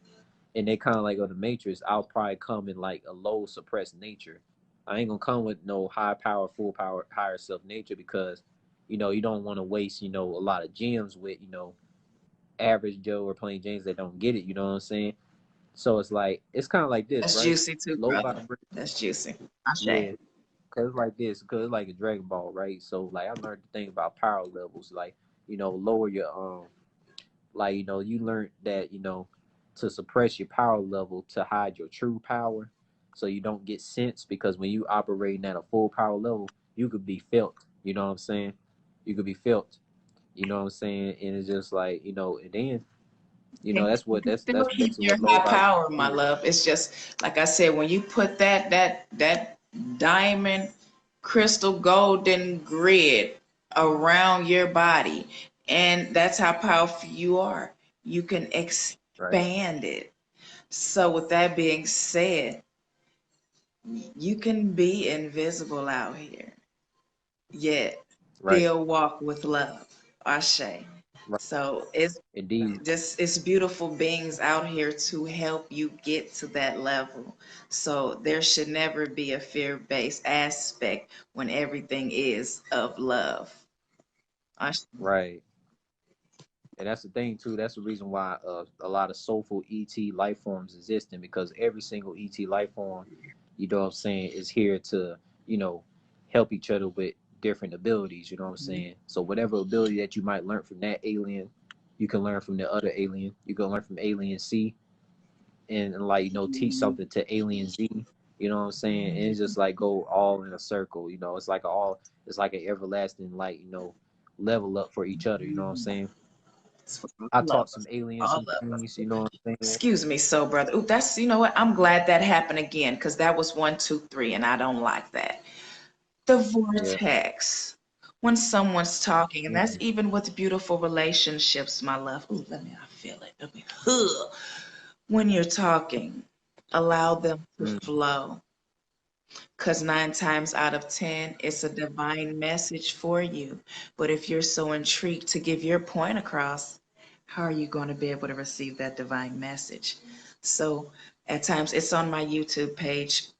and they kind of like, oh, the Matrix, I'll probably come in like a low suppressed nature. I ain't gonna come with no high power, full power, higher self nature, because you don't want to waste a lot of gems with average Joe or plain James that don't get it. You know what I'm saying? So it's like, it's kind of like this, That's right? juicy too, Low brother. vibration, That's juicy. Ashe. yeah. Cause it's like this, cause it's like a Dragon Ball, right? So like, I learned the thing about power levels, like lower your like you learned that to suppress your power level to hide your true power, so you don't get sense, because when you operating at a full power level, you could be felt. You know what I'm saying? You could be felt. You know what I'm saying? And it's just like and then that's You what can that's still that's keep basically your what low high vibration power, my is. love. It's just like I said, when you put that diamond crystal golden grid around your body, and that's how powerful you are. You can Right. expand it. So with that being said, you can be invisible out here, yet Right. still walk with love. Ashe. Right. So Indeed. it's beautiful beings out here to help you get to that level. So there should never be a fear-based aspect when everything is of love. Ashe. Right. And that's the thing too. That's the reason why a lot of soulful ET life forms existing, because every single ET life form, what I'm saying, is here to, you know, help each other with different abilities. You know what I'm saying? So whatever ability that you might learn from that alien, you can learn from the other alien. You can learn from alien C, and like teach something to alien Z. You know what I'm saying? And it's just like go all in a circle. It's like it's like an everlasting, like level up for each other. You know what I'm saying? It's I love taught some us, aliens all some of us. things, you know what I'm saying? Excuse me, so brother. Ooh, that's you know what? I'm glad that happened again because that was one, two, three, and I don't like that. The Yeah. vortex. When someone's talking, and that's Mm-hmm. even with beautiful relationships, my love. Ooh, I feel it. Let me, ugh. When you're talking, allow them to Mm. flow. Because 9 times out of 10, it's a divine message for you. But if you're so intrigued to give your point across, how are you going to be able to receive that divine message? So at times, it's on my YouTube page.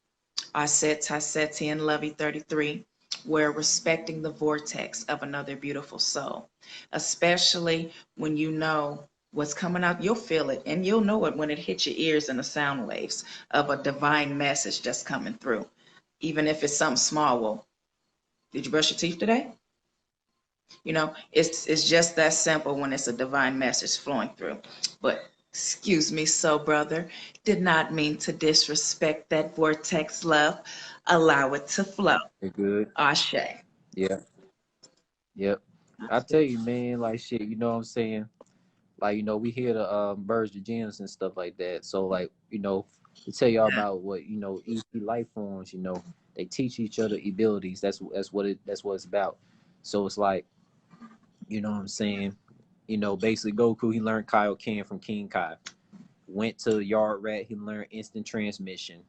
I said TASETIAN Lovey 33, where respecting the vortex of another beautiful soul, especially when you know what's coming out, you'll feel it and you'll know it when it hits your ears in the sound waves of a divine message that's coming through. Even if it's something small, well, did you brush your teeth today? It's just that simple when it's a divine message flowing through. But excuse me, so brother, did not mean to disrespect that vortex love. Allow it to flow. You're good. Ashe. Yeah. Yep. I tell you, man, like shit, you know what I'm saying? Like, we hear the birds, the gems and stuff like that. So like, to tell y'all Yeah. about what, ET life forms, they teach each other abilities. That's what it's about. So it's like, what I'm saying? Basically Goku, he learned Kaioken from King Kai. Went to Yard Rat, he learned instant transmission.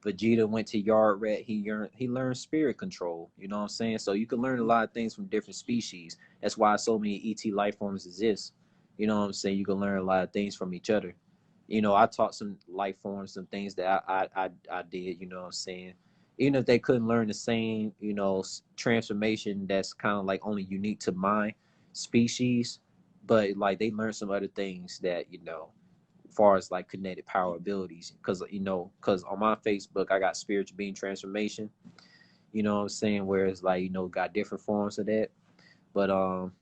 Vegeta went to Yard Rat, he learned spirit control. You know what I'm saying? So you can learn a lot of things from different species. That's why so many ET life forms exist. You know what I'm saying? You can learn a lot of things from each other. I taught some life forms some things that I did. You know what I'm saying? Even if they couldn't learn the same, transformation that's kind of like only unique to my species, but like they learned some other things that far as like kinetic power abilities, because on my Facebook I got spiritual being transformation. You know what I'm saying? Whereas like got different forms of that. But I'm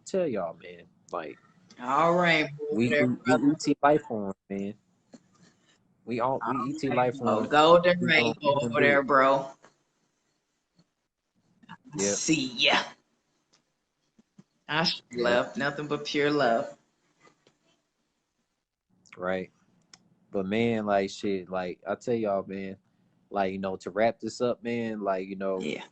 tell y'all, man, like All right, we there, we, brother. we ET life forms, man. We All ET life right, forms. golden We rainbow gonna over do there, it. bro. Yeah. See ya. I Yeah. love nothing but pure love. Right. But man, like shit, like I tell y'all, man, like to wrap this up, man, like Yeah.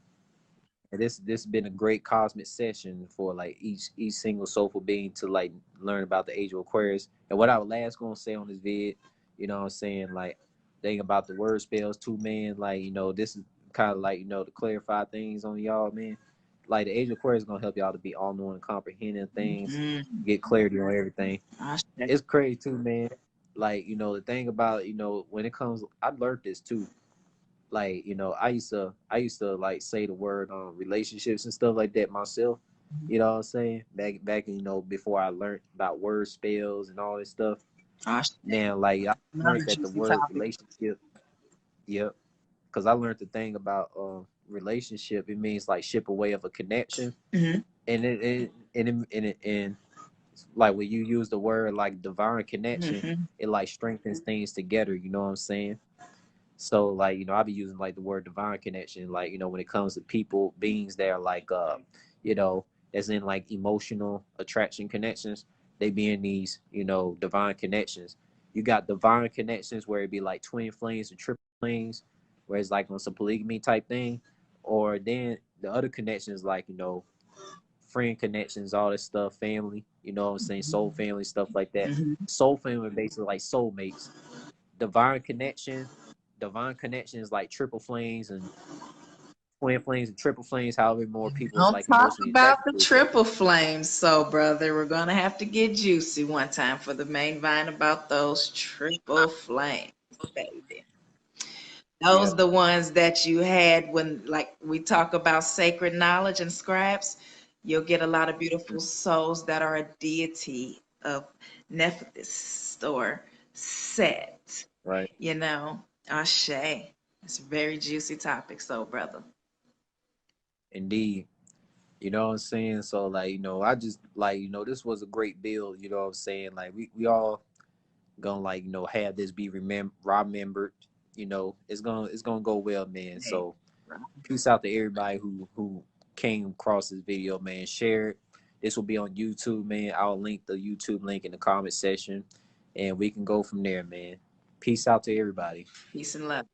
and this has been a great cosmic session for like each single soulful being to like learn about the age of Aquarius. And what I was last gonna say on this vid, what I'm saying, like thing about the word spells too, man. Like, this is kind of like, to clarify things on y'all, man. Like the age of Aquarius is gonna help y'all to be all knowing and comprehending things, Mm-hmm. get clarity on everything. It's crazy too, man. like, the thing about, when it comes, I learned this too. Like, I used to like say the word relationships and stuff like that myself. You know what I'm saying? Back, before I learned about word spells and all this stuff. Gosh, Now, like, I another learned that the juicy word topic. relationship, yep, because I learned the thing about relationship. It means like ship away of a connection, Hmm. and like when you use the word like divine connection, Hmm. it like strengthens things together. You know what I'm saying? So like, I be using like the word divine connection, like, when it comes to people, beings that are like you know, as in like emotional attraction connections, they be in these, divine connections. You got divine connections where it be like twin flames and triple flames, where it's like on some polygamy type thing. Or then the other connections like, friend connections, all this stuff, family, you know what I'm saying, soul family, stuff like that. Hmm. Soul family basically like soulmates. Divine connection, divine connection is like triple flames and twin flames and triple flames, however more people is Don't like talk emotionally about attracted the to each other. triple flames, so brother. We're gonna have to get juicy one time for the main vine about those triple flames, baby. Yeah, Those the ones that you had when, like, we talk about sacred knowledge and scribes. You'll get a lot of beautiful souls that are a deity of Nephthys or Set. right. Ashe. It's a very juicy topic, so brother. Indeed. You know what I'm saying? So like, I just like, this was a great build, you know what I'm saying? Like we all gonna like, have this be remembered, it's gonna go well, man. Hey, So peace out to everybody who came across this video, man. Share it. This will be on YouTube, man. I'll link the YouTube link in the comment section, and we can go from there, man. Peace out to everybody. peace and love.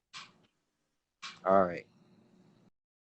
All right.